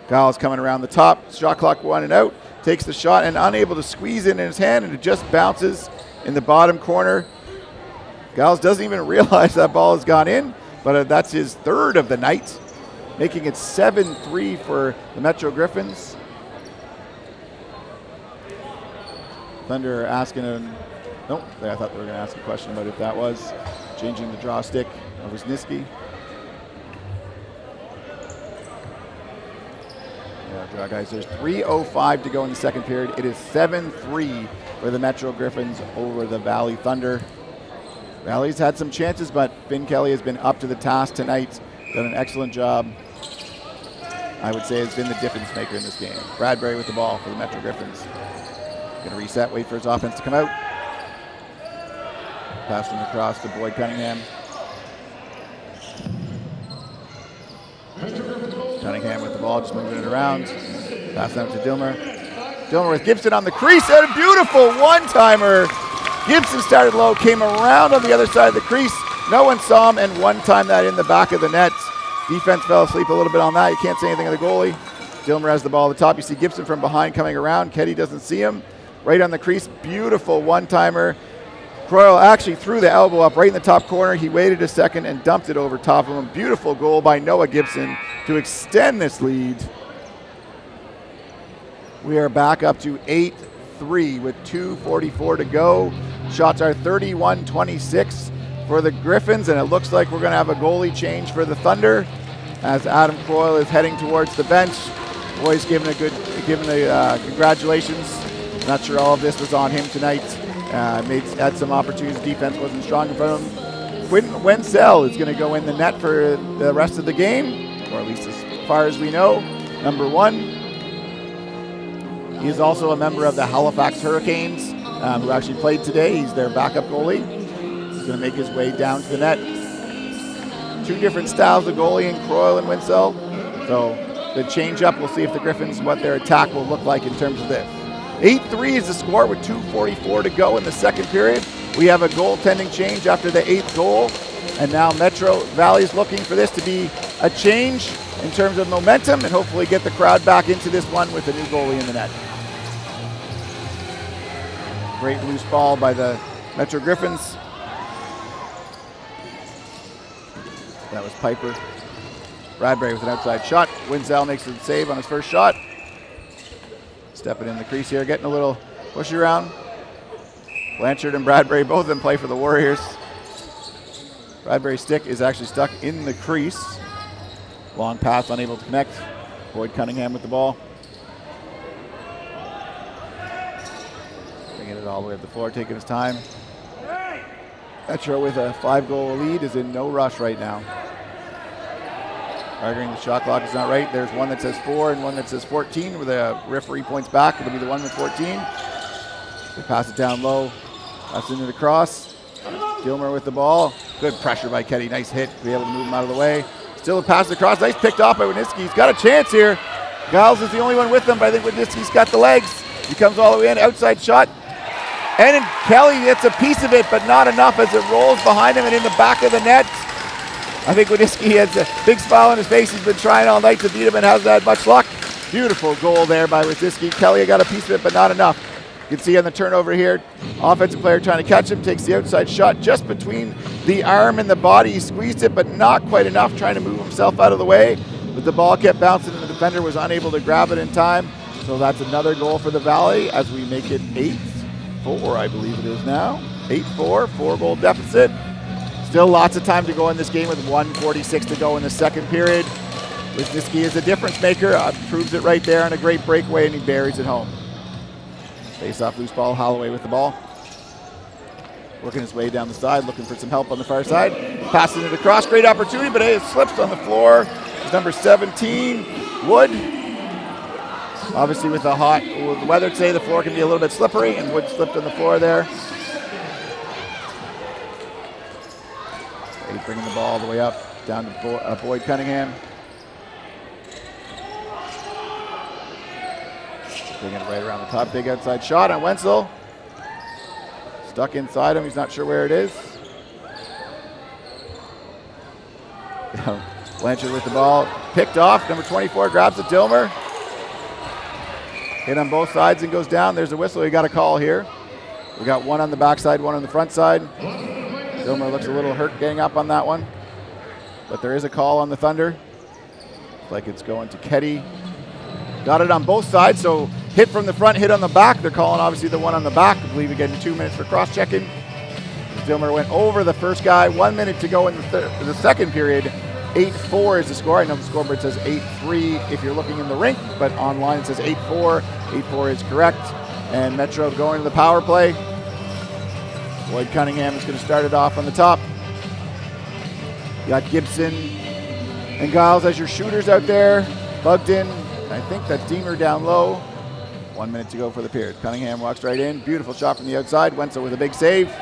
Giles coming around the top. Shot clock running out. Takes the shot and unable to squeeze it in his hand, and it just bounces in the bottom corner. Giles doesn't even realize that ball has gone in, but that's his third of the night, making it 7-3 for the Metro Gryphons. Thunder asking him, nope, I thought they were going to ask a question about if that was changing the draw stick of Wisniewski. Yeah, draw guys, there's 3:05 to go in the second period. It is 7-3 for the Metro Gryphons over the Valley Thunder. Valley's had some chances, but Finn Kelly has been up to the task tonight. Done an excellent job. I would say has been the difference maker in this game. Bradbury with the ball for the Metro Gryphons. Going to reset, wait for his offense to come out. Passing across to Boyd Cunningham. Cunningham with the ball, just moving it around. Passing out to Dilmer. Dilmer with Gibson on the crease, and a beautiful one-timer. Gibson started low, came around on the other side of the crease. No one saw him, and one-time that in the back of the net. Defense fell asleep a little bit on that. You can't say anything of the goalie. Dilmer has the ball at the top. You see Gibson from behind coming around. Keddy doesn't see him. Right on the crease, beautiful one-timer. Croyle actually threw the elbow up right in the top corner. He waited a second and dumped it over top of him. Beautiful goal by Noah Gibson to extend this lead. We are back up to 8-3 with 2:44 to go. Shots are 31-26 for the Gryphons, and it looks like we're going to have a goalie change for the Thunder as Adam Croyle is heading towards the bench. Boys giving congratulations. Not sure all of this was on him tonight. Had some opportunities. Defense wasn't strong in front of him. Quentin Wenzel is going to go in the net for the rest of the game, or at least as far as we know. Number 1. He is also a member of the Halifax Hurricanes, who actually played today. He's their backup goalie. He's going to make his way down to the net. 2 different styles of goalie in Croyle and Wenzel. So the change up, we'll see if the Gryphons, what their attack will look like in terms of this. 8-3 is the score with 2:44 to go in the second period. We have a goaltending change after the 8th goal, and now Metro Valley's looking for this to be a change in terms of momentum and hopefully get the crowd back into this one with a new goalie in the net. Great loose ball by the Metro Gryphons. That was Piper. Bradbury with an outside shot. Wenzel makes a save on his first shot. Stepping in the crease here, getting a little push around. Blanchard and Bradbury, both of them play for the Warriors. Bradbury's stick is actually stuck in the crease. Long pass, unable to connect. Boyd Cunningham with the ball. Bringing it all the way up the floor, taking his time. Metro with a 5-goal lead is in no rush right now. Arguing the shot clock is not right. There's one that says 4 and one that says 14 where the referee points back. It'll be the one with 14. They pass it down low. That's into the cross. Gilmer with the ball. Good pressure by Keddy. Nice hit. Be able to move him out of the way. Still a pass across. Nice picked off by Wisniewski. He's got a chance here. Giles is the only one with him, but I think Wisniewski's got the legs. He comes all the way in. Outside shot. And Kelly gets a piece of it, but not enough as it rolls behind him and in the back of the net. I think Wisniewski has a big smile on his face. He's been trying all night to beat him and hasn't had much luck. Beautiful goal there by Waziski. Kelly got a piece of it, but not enough. You can see on the turnover here, offensive player trying to catch him, takes the outside shot just between the arm and the body. He squeezed it, but not quite enough, trying to move himself out of the way. But the ball kept bouncing, and the defender was unable to grab it in time. So that's another goal for the Valley as we make it 8-4, I believe it is now. 8-4, 4-goal deficit. Still lots of time to go in this game with 1:46 to go in the second period. Wisniewski is a difference maker, proves it right there on a great breakaway, and he buries it home. Face off, loose ball, Holloway with the ball. Working his way down the side, looking for some help on the far side. Passing it across, great opportunity, but it slips on the floor. It's number 17, Wood. Obviously with the hot weather today, the floor can be a little bit slippery, and Wood slipped on the floor there. He's bringing the ball all the way up, down to Boyd Cunningham. Bringing it right around the top, big outside shot on Wenzel. Stuck inside him, he's not sure where it is. Blanchard with the ball, picked off, number 24 grabs it, Dilmer. Hit on both sides and goes down. There's a whistle, we got a call here. We got one on the backside, one on the front side. Dilmer looks a little hurt getting up on that one. But there is a call on the Thunder. Looks like it's going to Ketty. Got it on both sides, so hit from the front, hit on the back. They're calling obviously the one on the back. I believe we're getting 2 minutes for cross-checking. Dilmer went over the first guy. 1 minute to go in the second period. 8-4 is the score. I know the scoreboard says 8-3 if you're looking in the rink, but online it says 8-4. 8-4 is correct. And Metro going to the power play. Boyd Cunningham is going to start it off on the top. You got Gibson and Giles as your shooters out there. Bugden, I think that's Deemer down low. 1 minute to go for the period. Cunningham walks right in. Beautiful shot from the outside. Wenzel with a big save.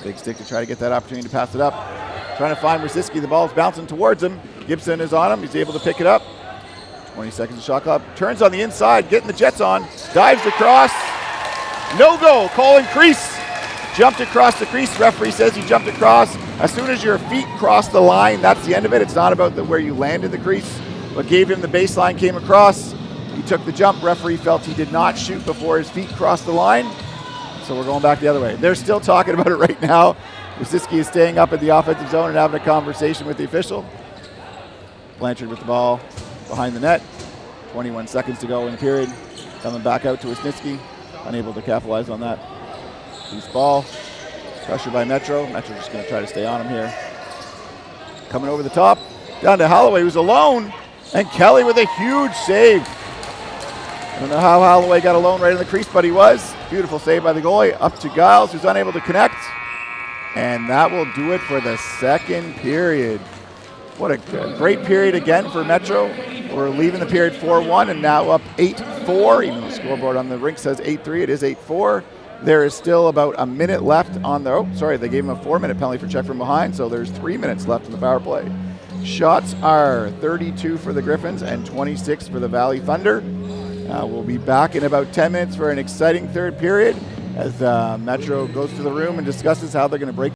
Big stick to try to get that opportunity to pass it up. Trying to find Waziski. The ball's bouncing towards him. Gibson is on him. He's able to pick it up. 20 seconds of shot clock. Turns on the inside, getting the Jets on. Dives across. No go. Colin Crease jumped across the crease. Referee says he jumped across. As soon as your feet cross the line, that's the end of it. It's not about where you landed the crease. What gave him the baseline came across. He took the jump. Referee felt he did not shoot before his feet crossed the line. So we're going back the other way. They're still talking about it right now. Waziski is staying up at the offensive zone and having a conversation with the official. Blanchard with the ball behind the net. 21 seconds to go in the period. Coming back out to Wisniewski. Unable to capitalize on that. Loose ball. Pressure by Metro. Metro just going to try to stay on him here. Coming over the top. Down to Holloway, who's alone. And Kelly with a huge save. I don't know how Holloway got alone right in the crease, but he was. Beautiful save by the goalie. Up to Giles, who's unable to connect. And that will do it for the second period. What a great period again for Metro. We're leaving the period 4-1 and now up 8-4. Even though the scoreboard on the rink says 8-3, it is 8-4. There is still about a minute left on the, they gave him a 4-minute penalty for check from behind, so there's 3 minutes left in the power play. Shots are 32 for the Griffins and 26 for the Valley Thunder. We'll be back in about 10 minutes for an exciting third period as Metro goes to the room and discusses how they're going to break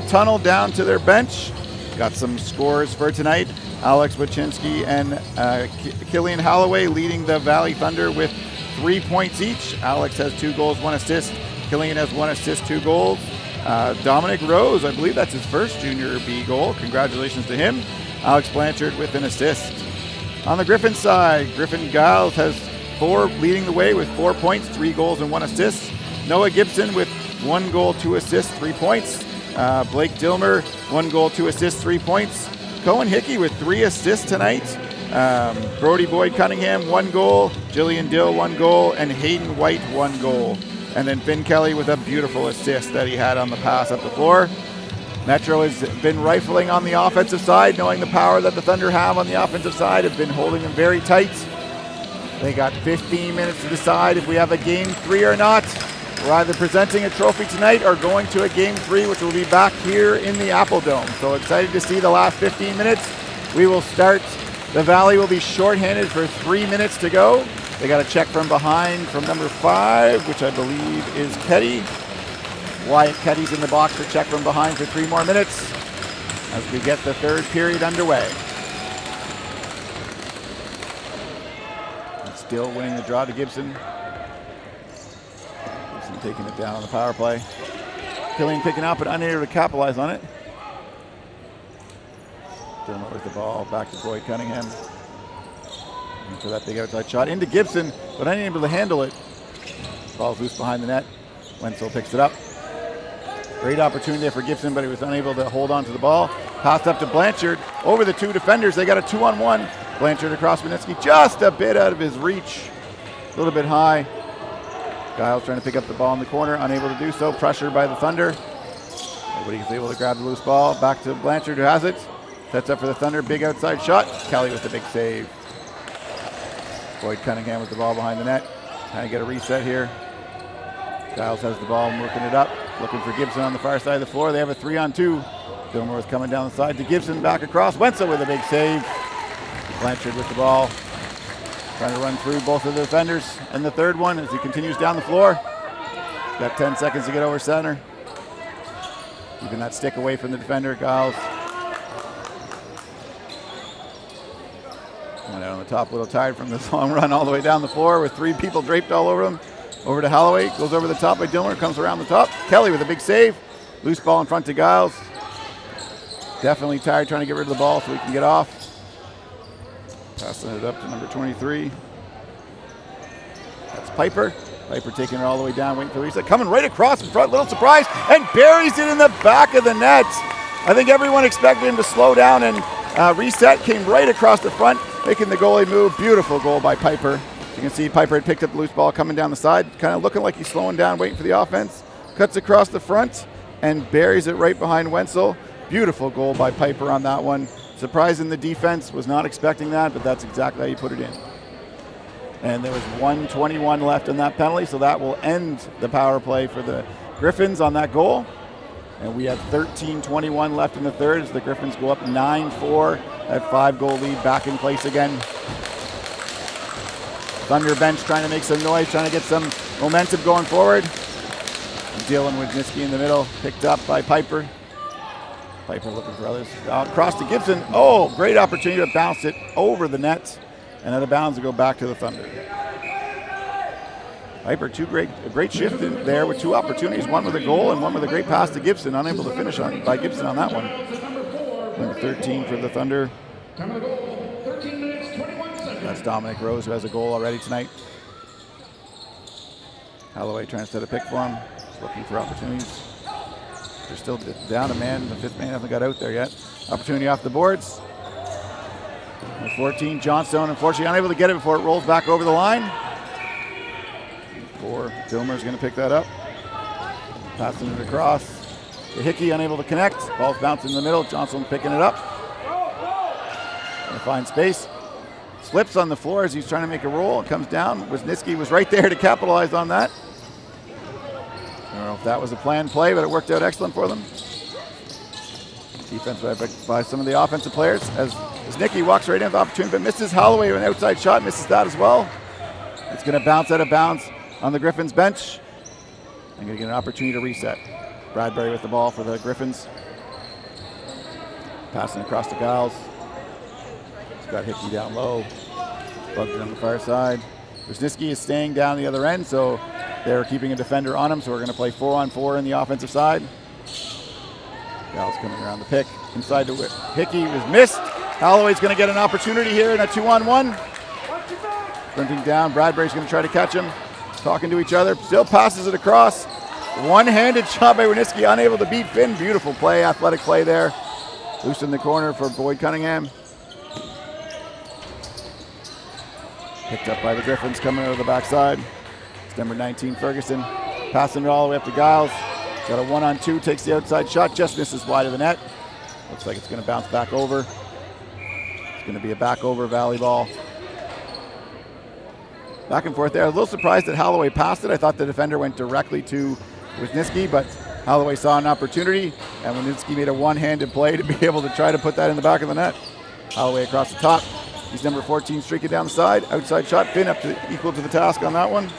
tunnel down to their bench. Got some scores for tonight. Alex Wachinski and Killian Holloway leading the Valley Thunder with 3 points each. Alex has 2 goals, 1 assist. Killian has 1 assist, 2 goals. Dominic Rose, I believe that's his first Junior B goal. Congratulations to him. Alex Blanchard with an assist. On the Griffin side, Griffin Giles has 4, leading the way with 4 points, 3 goals and 1 assist. Noah Gibson with 1 goal, 2 assists, 3 points. Blake Dilmer, 1 goal, 2 assists, 3 points. Cohen Hickey with 3 assists tonight. Brody Boyd Cunningham, 1 goal. Jillian Dill, 1 goal. And Hayden White, 1 goal. And then Finn Kelly with a beautiful assist that he had on the pass up the floor. Metro has been rifling on the offensive side, knowing the power that the Thunder have on the offensive side, have been holding them very tight. They got 15 minutes to decide if we have a Game 3 or not. We're either presenting a trophy tonight or going to a Game 3, which will be back here in the Apple Dome. So excited to see the last 15 minutes. We will start. The Valley will be shorthanded for 3 minutes to go. They got a check from behind from number 5, which I believe is Ketty. Wyatt Ketty's in the box for check from behind for 3 more minutes as we get the 3rd period underway. And still winning the draw to Gibson. Taking it down on the power play. Killian picking up but unable to capitalize on it. Dilmer with the ball back to Boyd Cunningham. And for that big outside shot into Gibson, but unable to handle it. Ball's loose behind the net. Wenzel picks it up. Great opportunity there for Gibson, but he was unable to hold on to the ball. Passed up to Blanchard over the 2 defenders. They got a 2-on-1. Blanchard across Winitsky, just a bit out of his reach. A little bit high. Giles trying to pick up the ball in the corner, unable to do so. Pressured by the Thunder. Nobody's able to grab the loose ball. Back to Blanchard, who has it. Sets up for the Thunder. Big outside shot. Kelly with the big save. Boyd Cunningham with the ball behind the net. Trying to get a reset here. Giles has the ball, working it up. Looking for Gibson on the far side of the floor. They have a 3-on-2. Dilmer is coming down the side to Gibson. Back across. Wenzel with a big save. Blanchard with the ball. Trying to run through both of the defenders. And the 3rd one as he continues down the floor. Got 10 seconds to get over center. Keeping that stick away from the defender, Giles. Coming out on the top, a little tired from this long run all the way down the floor with 3 people draped all over him. Over to Holloway, goes over the top by Dilmer, comes around the top. Kelly with a big save. Loose ball in front to Giles. Definitely tired, trying to get rid of the ball so he can get off. Passing it up to number 23. That's Piper. Piper taking it all the way down, waiting for the reset. Coming right across in front, little surprise, and buries it in the back of the net. I think everyone expected him to slow down and reset. Came right across the front, making the goalie move. Beautiful goal by Piper. You can see Piper had picked up the loose ball coming down the side, kind of looking like he's slowing down, waiting for the offense. Cuts across the front and buries it right behind Wenzel. Beautiful goal by Piper on that one. Surprising the defense, was not expecting that, but that's exactly how you put it in. And there was 1:21 left in that penalty, so that will end the power play for the Griffins on that goal. And we have 13:21 left in the 3rd as the Griffins go up 9-4. That 5-goal lead back in place again. Thunder bench trying to make some noise, trying to get some momentum going forward. Dylan Wisniewski in the middle, picked up by Piper. Piper looking for others. Across to Gibson. Oh, great opportunity to bounce it over the net. And out of bounds to go back to the Thunder. Piper, a great shift in there with 2 opportunities, one with a goal and one with a great pass to Gibson. Unable to finish by Gibson on that one. Number 13 for the Thunder. That's Dominic Rose, who has a goal already tonight. Holloway trying to set a pick for him. Just looking for opportunities. They're still down a man. The 5th man hasn't got out there yet. Opportunity off the boards. Number 14, Johnstone, unfortunately unable to get it before it rolls back over the line. Dilmer's going to pick that up. Passing it across. To Hickey, unable to connect. Ball's bouncing in the middle. Johnstone picking it up. Trying to find space. Slips on the floor as he's trying to make a roll. It comes down. Wisniewski was right there to capitalize on that. I don't know if that was a planned play, but it worked out excellent for them. Defense by some of the offensive players as Wisniewski walks right into the opportunity, but misses Holloway with an outside shot, misses that as well. It's going to bounce out of bounds on the Griffins bench. I'm going to get an opportunity to reset. Bradbury with the ball for the Griffins. Passing across to Giles. He's got Hickey down low. Bugden on the far side. Wisniewski is staying down the other end, so they're keeping a defender on him, so we're going to play 4-on-4 in the offensive side. Giles coming around the pick. Inside to Hickey was missed. Holloway's going to get an opportunity here in a 2-on-1. Sprinting down. Bradbury's going to try to catch him. Talking to each other. Still passes it across. One-handed shot by Wisniewski, unable to beat Finn. Beautiful play, athletic play there. Loose in the corner for Boyd Cunningham. Picked up by the Gryphons coming out of the backside. It's number 19, Ferguson. Passing it all the way up to Giles. Got a 1-on-2, takes the outside shot, just misses wide of the net. Looks like it's going to bounce back over. It's going to be a back over Valley ball. Back and forth there. I was a little surprised that Holloway passed it. I thought the defender went directly to Wisniewski, but Holloway saw an opportunity, and Wisniewski made a one-handed play to be able to try to put that in the back of the net. Holloway across the top. He's number 14 streaking down the side. Outside shot. Finn up to equal to the task on that one.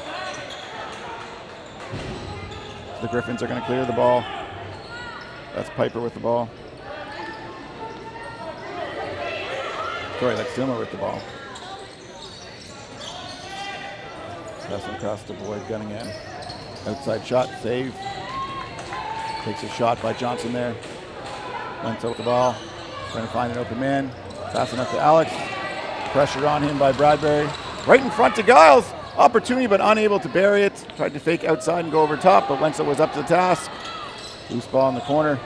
The Gryphons are going to clear the ball. That's Piper with the ball. Sorry, that's Dilmer with the ball. Passing across to Boyd Cunningham. Outside shot, save. Takes a shot by Johnson there. Wentz with the ball. Trying to find an open man. Passing up to Alex. Pressure on him by Bradbury. Right in front to Giles. Opportunity, but unable to bury it. Tried to fake outside and go over top, but Wenzel was up to the task. Loose ball in the corner.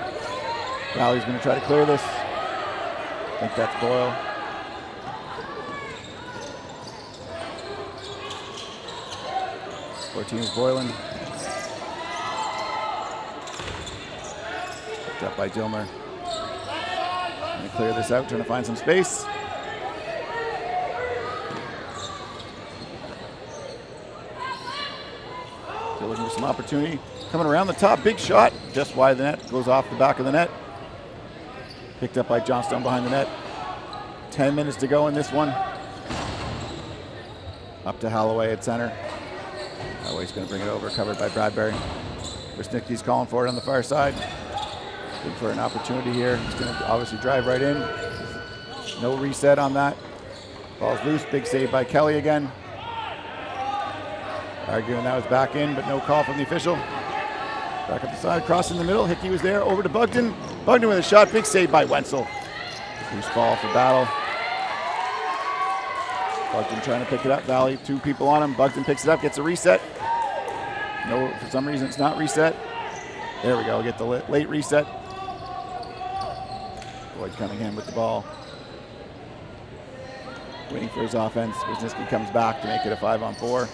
Valley's going to try to clear this. I think that's Boyle. Team is Boylan. Picked up by Dilmer. Going to clear this out, trying to find some space. Still looking for some opportunity. Coming around the top, big shot. Just wide of the net, goes off the back of the net. Picked up by Johnstone behind the net. 10 minutes to go in this one. Up to Holloway at center. Holloway's going to bring it over, covered by Bradbury. Wisniewski's calling for it on the far side. Looking for an opportunity here. He's going to obviously drive right in. No reset on that. Ball's loose, big save by Kelly again. Arguing that was back in, but no call from the official. Back up the side, crossing the middle. Hickey was there, over to Bugden. Bugden with a shot, big save by Wenzel. Loose ball for Battle. Bugden trying to pick it up. Valley, two people on him. Bugden picks it up, gets a reset. No, for some reason it's not reset. There we go, get the late reset. Boyd Cunningham with the ball. Waiting for his offense. Wisniewski comes back to make it a 5-on-4.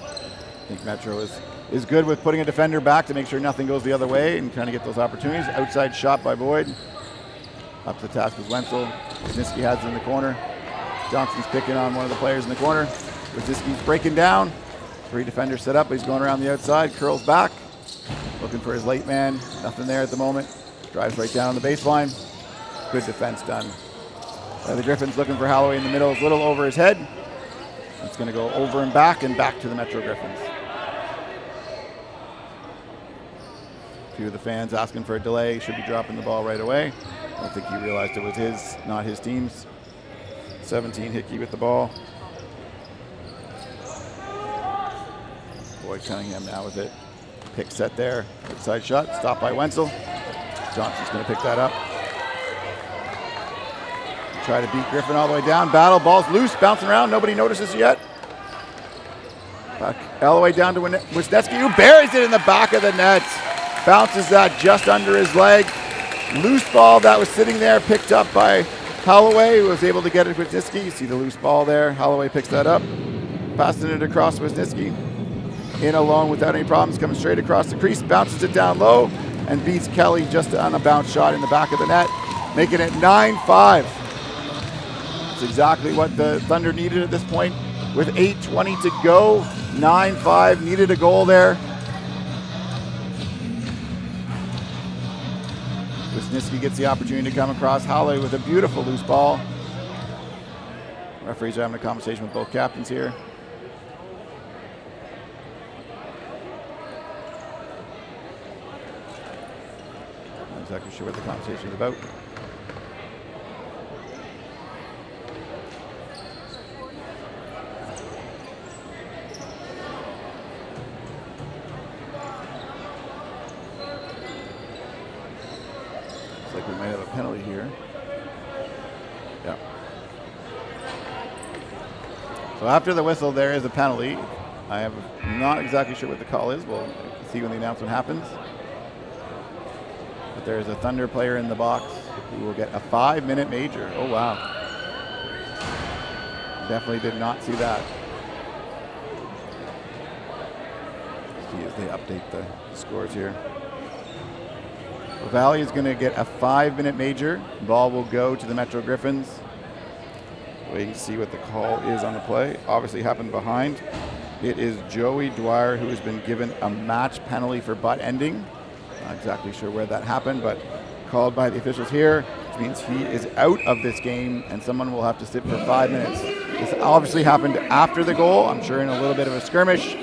I think Metro is good with putting a defender back to make sure nothing goes the other way and trying to get those opportunities. Outside shot by Boyd. Up to the task is Wenzel. Wisniewski has it in the corner. Johnson's picking on one of the players in the corner. Wisniewski's breaking down. 3 defenders set up, but he's going around the outside. Curls back. Looking for his late man. Nothing there at the moment. Drives right down on the baseline. Good defense done. The Gryphons looking for Holloway in the middle. It's a little over his head. It's going to go over and back to the Metro Gryphons. A few of the fans asking for a delay. Should be dropping the ball right away. I don't think he realized it was his, not his team's. 17, Hickey with the ball. Boyd Cunningham now with it. Pick set there. Outside shot. Stopped by Wenzel. Johnson's going to pick that up. Try to beat Griffin all the way down. Battle. Ball's loose. Bouncing around. Nobody notices yet. Back all the way down to Wisniewski, who buries it in the back of the net. Bounces that just under his leg. Loose ball that was sitting there, picked up by Holloway, who was able to get it with Wisniewski. You see the loose ball there. Holloway picks that up. Passing it across Wisniewski. In alone without any problems. Coming straight across the crease. Bounces it down low and beats Kelly just on a bounce shot in the back of the net. Making it 9-5. That's exactly what the Thunder needed at this point. With 8:20 to go. 9-5. Needed a goal there. Wisniewski gets the opportunity to come across. Holloway with a beautiful loose ball. Referees are having a conversation with both captains here. sure what the conversation is about. Looks like we might have a penalty here. Yeah. So after the whistle, there is a penalty. I'm not exactly sure what the call is. We'll see when the announcement happens. But there's a Thunder player in the box who will get a 5-minute major. Oh, wow. Definitely did not see that. See as they update the scores here. Valley is going to get a 5-minute major. Ball will go to the Metro Gryphons. Wait and see what the call is on the play. Obviously happened behind. It is Joey Dwyer who has been given a match penalty for butt ending. Not exactly sure where that happened, but called by the officials here, which means he is out of this game and someone will have to sit for 5 minutes. This obviously happened after the goal. I'm sure in a little bit of a skirmish,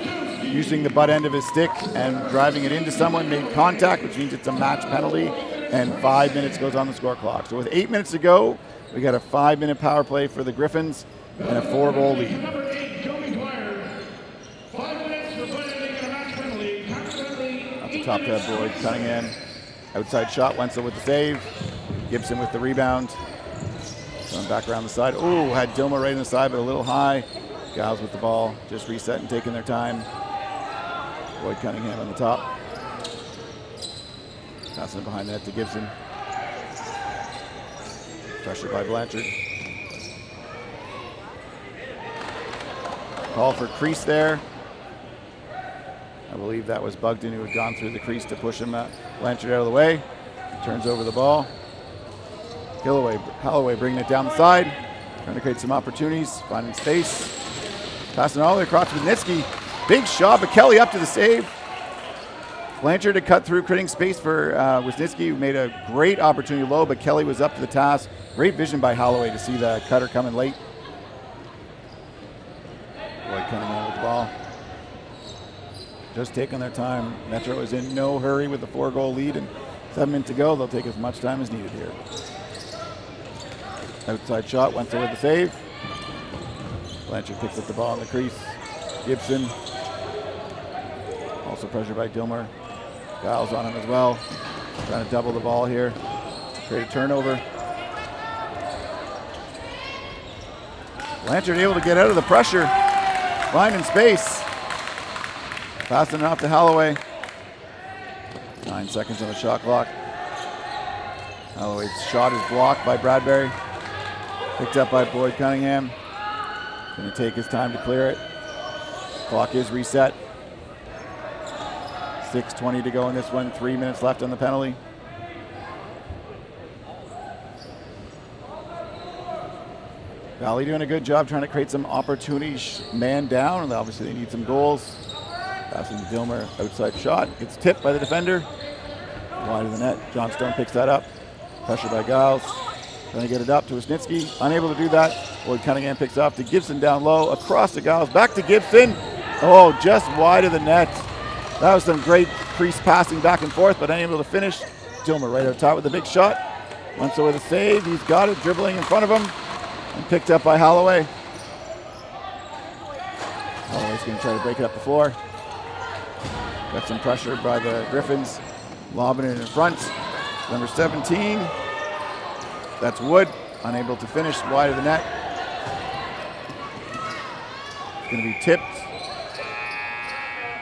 using the butt end of his stick and driving it into someone, made contact, which means it's a match penalty, and 5 minutes goes on the score clock. So with 8 minutes to go, we got a 5-minute power play for the Gryphons and a 4-goal lead. Number 8, Joey Dwyer. 5 minutes for butt ending and a match penalty. At the top to Boyd Cunningham. Outside shot, Wenzel with the save. Gibson with the rebound. Going back around the side. Oh, had Dilma right on the side, but a little high. Giles with the ball, just reset and taking their time. Boyd Cunningham on the top. Passing it behind the net to Gibson. Pressure by Blanchard. Call for crease there. I believe that was Bugden who had gone through the crease to push him Blanchard out of the way. Turns over the ball. Holloway bringing it down the side. Trying to create some opportunities, finding space. Passing all the way across to Wisniewski. Big shot, but Kelly up to the save. Blanchard to cut through, creating space for Wisniewski, who made a great opportunity low, but Kelly was up to the task. Great vision by Holloway to see the cutter coming late. Boyd Cunningham with the ball. Just taking their time. Metro is in no hurry with the 4-goal lead and 7 minutes to go. They'll take as much time as needed here. Outside shot, Wenzel with the save. Blanchard picks up the ball in the crease. Gibson. Also pressured by Dilmer. Giles on him as well. Trying to double the ball here. Create a turnover. Blanchard able to get out of the pressure. Finding space. Passing it off to Holloway. 9 seconds on the shot clock. Holloway's shot is blocked by Bradbury. Picked up by Boyd Cunningham. Going to take his time to clear it. Clock is reset. 6:20 to go in this one. 3 minutes left on the penalty. Valley doing a good job trying to create some opportunities. Man down, and obviously they need some goals. Passing to Dilmer, outside shot. It's tipped by the defender. Wide of the net. John Stone picks that up. Pressure by Giles. Trying to get it up to Wisniewski. Unable to do that. Boyd Cunningham picks off to Gibson down low. Across to Giles. Back to Gibson. Oh, just wide of the net. That was some great crease passing back and forth, but unable to finish. Dilmer right out top with a big shot. Wenzel with a save. He's got it dribbling in front of him. And picked up by Holloway. Holloway's going to try to break it up the floor. Got some pressure by the Gryphons. Lobbing it in front. Number 17. That's Wood. Unable to finish wide of the net. It's going to be tipped.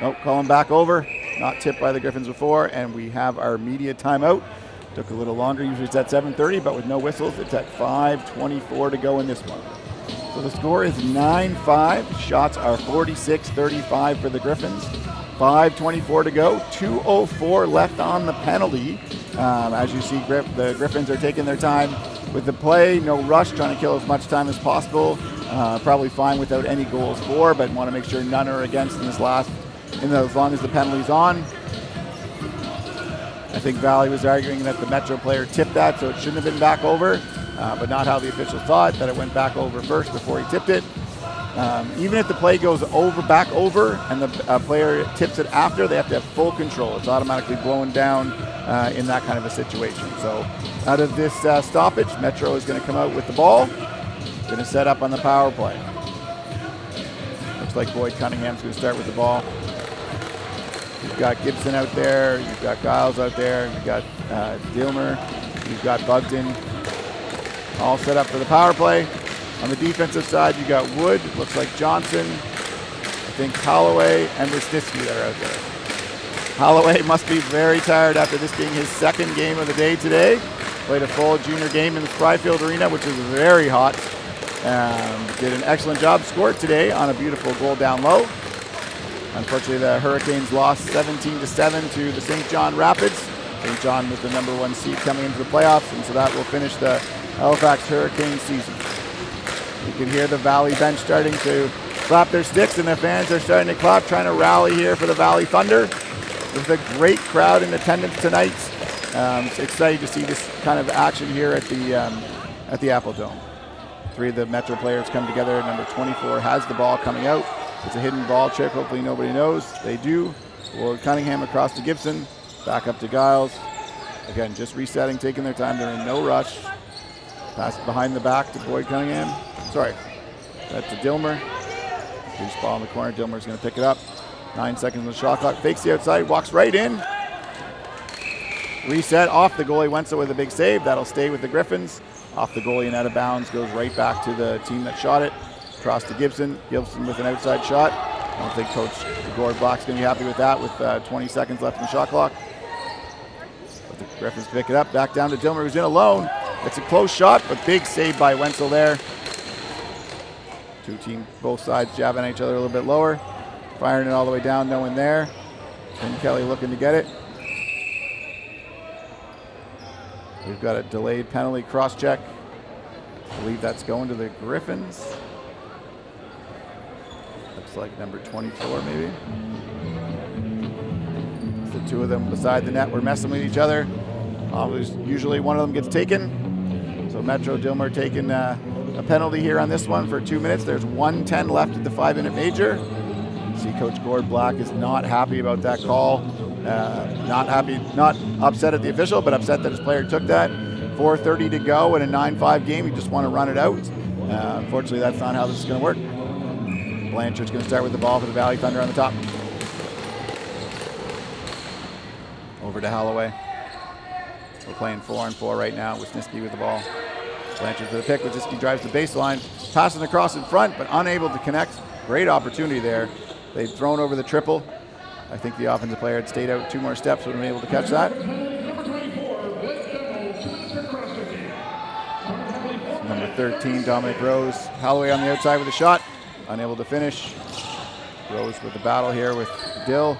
Nope, calling back over. Not tipped by the Gryphons before. And we have our media timeout. Took a little longer. Usually it's at 7:30, but with no whistles, it's at 5:24 to go in this one. So the score is 9-5. Shots are 46-35 for the Gryphons. 5:24 to go. 2:04 left on the penalty. As you see, the Gryphons are taking their time with the play. No rush, trying to kill as much time as possible. Probably fine without any goals for, but want to make sure none are against in this last, as long as the penalty's on. I think Valley was arguing that the Metro player tipped that, so it shouldn't have been back over, but not how the officials thought, that it went back over first before he tipped it. Even if the play goes back over, and the player tips it after, they have to have full control. It's automatically blown down in that kind of a situation. So out of this stoppage, Metro is going to come out with the ball. Going to set up on the power play. Looks like Boyd Cunningham's going to start with the ball. You've got Gibson out there. You've got Giles out there. You've got Dilmer. You've got Bugden. All set up for the power play. On the defensive side, you got Wood, looks like Johnson, I think Holloway, and Wisniewski that are out there. Holloway must be very tired after this being his second game of the day today. Played a full junior game in the Spryfield Arena, which is very hot. Did an excellent job, scored today on a beautiful goal down low. Unfortunately, the Hurricanes lost 17-7 to the St. John Rapids. St. John was the #1 seed coming into the playoffs, and so that will finish the Halifax Hurricane season. You can hear the Valley bench starting to clap their sticks, and the fans are starting to clap, trying to rally here for the Valley Thunder. With a great crowd in attendance tonight. It's exciting to see this kind of action here at the Apple Dome. 3 of the Metro players come together. Number 24 has the ball coming out. It's a hidden ball trick. Hopefully nobody knows. They do. Well, Cunningham across to Gibson. Back up to Giles. Again, just resetting, taking their time. They're in no rush. Pass behind the back to Boyd Cunningham. Sorry, that's to Dilmer. Loose ball in the corner. Dilmer's going to pick it up. 9 seconds on the shot clock. Fakes the outside, walks right in. Reset off the goalie. Wenzel with a big save. That'll stay with the Gryphons. Off the goalie and out of bounds. Goes right back to the team that shot it. Across to Gibson. Gibson with an outside shot. I don't think Coach Gord Black's going to be happy with that with 20 seconds left in the shot clock. But the Gryphons pick it up. Back down to Dilmer, who's in alone. It's a close shot, but big save by Wenzel there. Two teams, both sides jabbing at each other a little bit lower. Firing it all the way down, no one there. Tim Kelly looking to get it. We've got a delayed penalty cross-check. I believe that's going to the Gryphons. Looks like number 24 maybe. It's the two of them beside the net. We're messing with each other. Usually one of them gets taken. So Metro Dilmer taking a penalty here on this one for 2 minutes. There's 1:10 left at the 5-minute major. You see Coach Gord Black is not happy about that call. Not upset at the official, but upset that his player took that. 4:30 to go in a 9-5 game. You just want to run it out. Unfortunately, that's not how this is going to work. Blanchard's going to start with the ball for the Valley Thunder on the top. Over to Holloway. We're playing 4-on-4 right now. Wisniewski with the ball. Blanchard for the pick. Wisniewski drives the baseline. Passing across in front, but unable to connect. Great opportunity there. They'd thrown over the triple. I think the offensive player had stayed out 2 more steps, would have been able to catch that. Number 13, Dominic Rose. Holloway on the outside with a shot. Unable to finish. Rose with the battle here with Dill.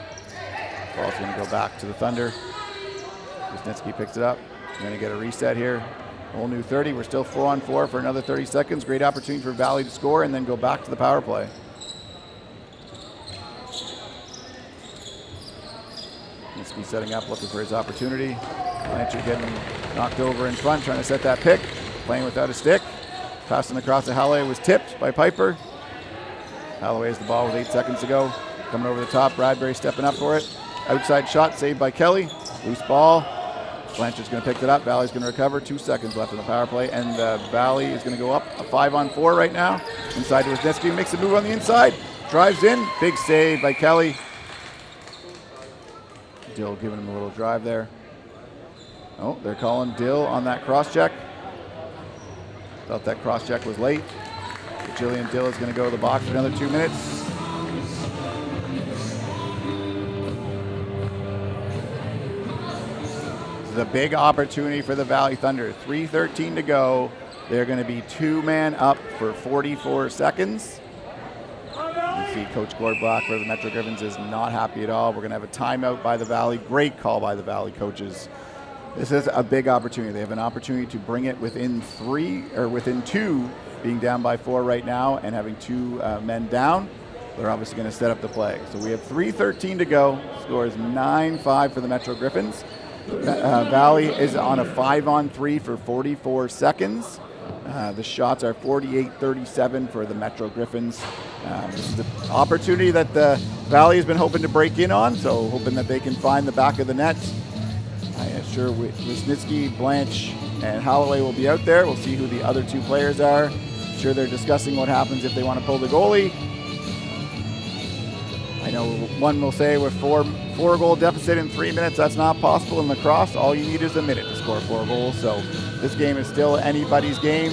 Ball's going to go back to the Thunder. Wisniewski picks it up. We're going to get a reset here. Whole new 30. We're still 4-on-4 for another 30 seconds. Great opportunity for Valley to score and then go back to the power play. Wisniewski setting up, looking for his opportunity. Blanchard getting knocked over in front, trying to set that pick. Playing without a stick. Passing across to Holloway was tipped by Piper. Holloway has the ball with 8 seconds to go. Coming over the top, Bradbury stepping up for it. Outside shot saved by Kelly. Loose ball. Blanchard's going to pick it up. Valley's going to recover. 2 seconds left in the power play. And Valley is going to go up a 5-on-4 right now. Inside to Wisniewski. Makes a move on the inside. Drives in. Big save by Kelly. Dill giving him a little drive there. Oh, they're calling Dill on that cross-check. Thought that cross-check was late. But Jillian Dill is going to go to the box for another 2 minutes. A big opportunity for the Valley Thunder. 3:13 to go. They're going to be 2-man up for 44 seconds. You see Coach Gord Black for the Metro Gryphons is not happy at all. We're going to have a timeout by the Valley. Great call by the Valley coaches. This is a big opportunity. They have an opportunity to bring it within 2, being down by 4 right now and having 2 men down. They're obviously going to set up the play. So we have 3:13 to go. Score is 9-5 for the Metro Gryphons. Valley is on a 5-on-3 for 44 seconds. The shots are 48-37 for the Metro Gryphons. This is the opportunity that the Valley has been hoping to break in on, so hoping that they can find the back of the net. I am sure Wisniewski, Blanche, and Holloway will be out there. We'll see who the other two players are. I'm sure they're discussing what happens if they want to pull the goalie. I know one will say with four-goal deficit in 3 minutes, that's not possible in lacrosse. All you need is a minute to score 4 goals. So this game is still anybody's game.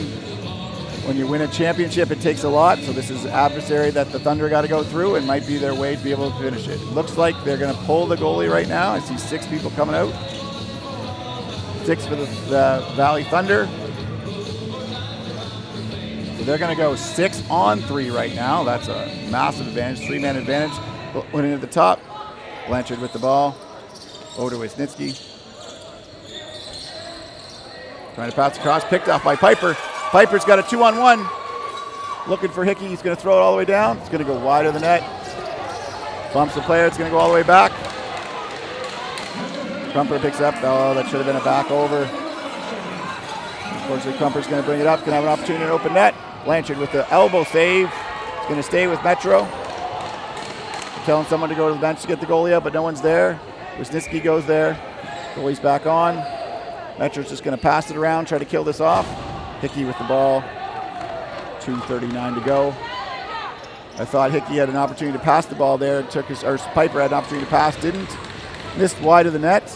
When you win a championship, it takes a lot. So this is an adversary that the Thunder got to go through and might be their way to be able to finish it. It looks like they're going to pull the goalie right now. I see 6 people coming out. 6 for the Valley Thunder. So they're going to go 6-on-3 right now. That's a massive advantage, 3-man advantage. Winning at the top. Blanchard with the ball. Over to Wisniewski. Trying to pass across, picked off by Piper. Piper's got a 2-on-1. Looking for Hickey. He's going to throw it all the way down. It's going to go wide of the net. Bumps the player. It's going to go all the way back. Crumper picks up. Oh, that should have been a back over. Unfortunately, Crumper's going to bring it up. Going to have an opportunity in open net. Blanchard with the elbow save. He's going to stay with Metro. Telling someone to go to the bench to get the goalie out, but no one's there. Wisniewski goes there. Goalie's back on. Metro's just going to pass it around, try to kill this off. Hickey with the ball. 2:39 to go. I thought Hickey had an opportunity to pass the ball there. Piper had an opportunity to pass, didn't. Missed wide of the net.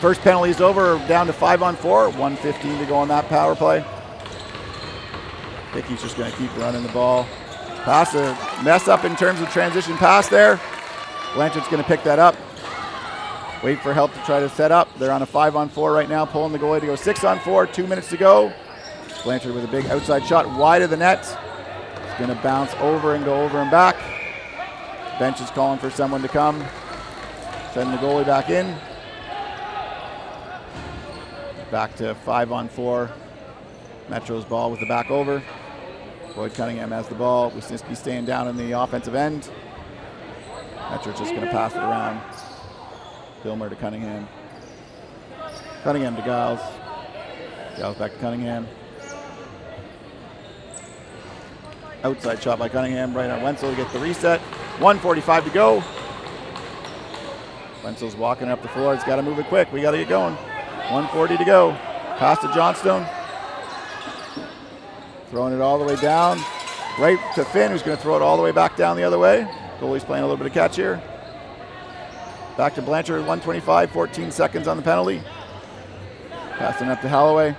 First penalty is over, down to 5-on-4. 1:15 to go on that power play. Hickey's just going to keep running the ball. Pass a mess up in terms of transition pass there. Blanchard's going to pick that up. Wait for help to try to set up. They're on a 5-on-4 right now, pulling the goalie to go 6-on-4. 2 minutes to go. Blanchard with a big outside shot wide of the net. It's going to bounce over and go over and back. Bench is calling for someone to come. Send the goalie back in. Back to 5-on-4. Metro's ball with the back over. Boyd Cunningham has the ball. Wisniewski staying down in the offensive end. Metro's just going to pass it around. Gilmer to Cunningham. Cunningham to Giles. Giles back to Cunningham. Outside shot by Cunningham. Right on Wenzel to get the reset. 1:45 to go. Wenzel's walking up the floor. He's got to move it quick. We got to get going. 1:40 to go. Pass to Johnstone. Throwing it all the way down. Right to Finn, who's going to throw it all the way back down the other way. Goalie's playing a little bit of catch here. Back to Blanchard, 1:25, 14 seconds on the penalty. Passing up to Holloway.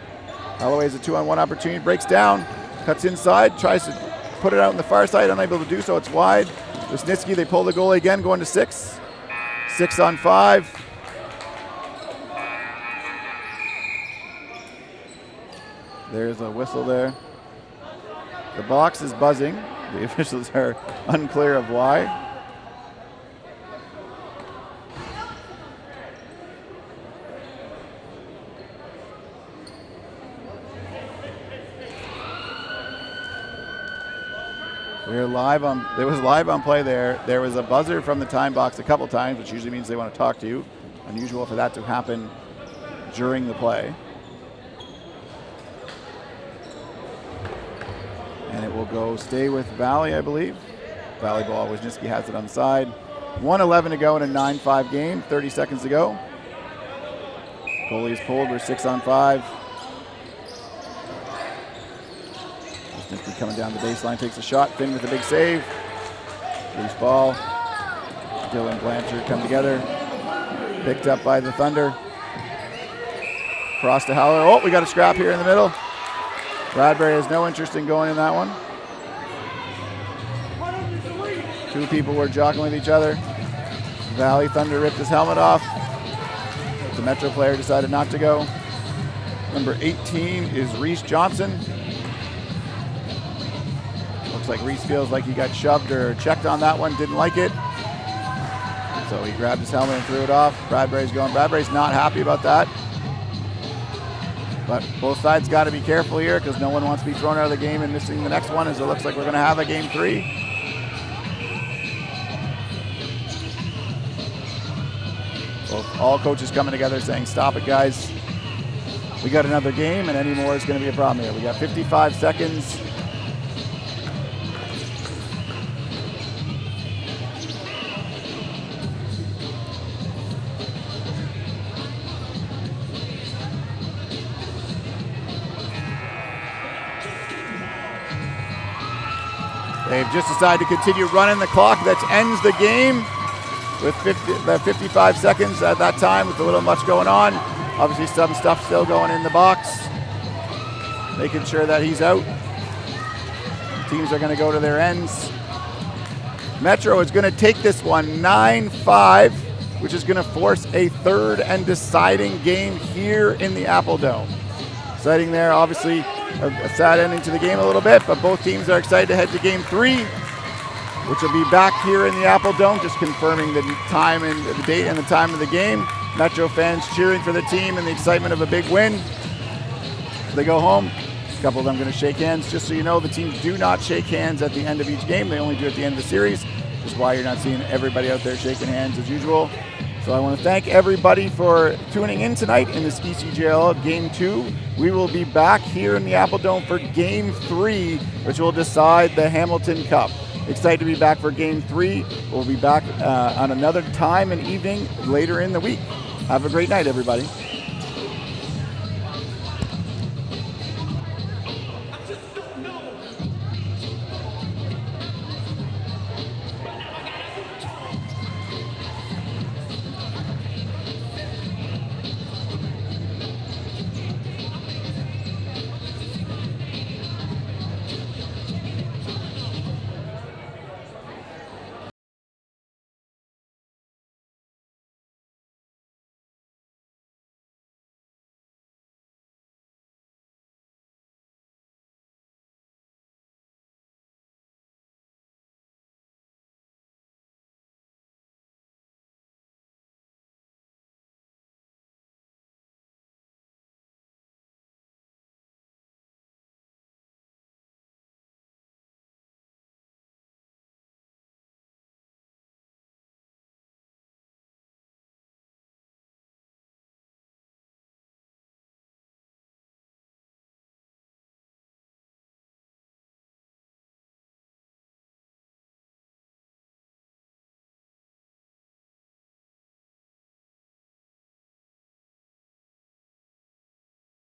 Holloway has a 2-on-1 opportunity, breaks down, cuts inside, tries to put it out on the far side, unable to do so, it's wide. Wisniewski, they pull the goalie again, going to 6. 6-on-5. There's a whistle there. The box is buzzing. The officials are unclear of why. We're live on. There was live on play there. There was a buzzer from the time box a couple times, which usually means they want to talk to you. Unusual for that to happen during the play. And it will go stay with Valley, I believe. Valley ball. Wisniewski has it on the side. 1:11 to go in a 9-5 game. 30 seconds to go. Goalie is pulled. We're 6-on-5. Wisniewski coming down the baseline, takes a shot. Finn with a big save. Loose ball. Dylan Blanchard come together. Picked up by the Thunder. Cross to Howler. Oh, we got a scrap here in the middle. Bradbury has no interest in going in that one. Two people were jockeying with each other. Valley Thunder ripped his helmet off. The Metro player decided not to go. Number 18 is Reese Johnson. Looks like Reese feels like he got shoved or checked on that one, didn't like it. So he grabbed his helmet and threw it off. Bradbury's going. Bradbury's not happy about that. But both sides got to be careful here because no one wants to be thrown out of the game and missing the next one, as it looks like we're going to have a game 3. All coaches coming together saying, stop it, guys. we got another game, and any more is going to be a problem here. We got 55 seconds. They've just decided to continue running the clock. That ends the game with 55 seconds at that time with a little much going on. Obviously some stuff still going in the box. Making sure that he's out. Teams are going to go to their ends. Metro is going to take this one 9-5, which is going to force a third and deciding game here in the Apple Dome. Exciting there, obviously a sad ending to the game a little bit, but both teams are excited to head to game 3, which will be back here in the Apple Dome, just confirming the time and the date and the time of the game. Metro fans cheering for the team and the excitement of a big win. As they go home, a couple of them going to shake hands. Just so you know, the teams do not shake hands at the end of each game. They only do at the end of the series, which is why you're not seeing everybody out there shaking hands as usual. So I want to thank everybody for tuning in tonight in this ECJLL Game 2. We will be back here in the Apple Dome for Game 3, which will decide the Hamilton Cup. Excited to be back for Game 3. We'll be back on another time and evening later in the week. Have a great night, everybody.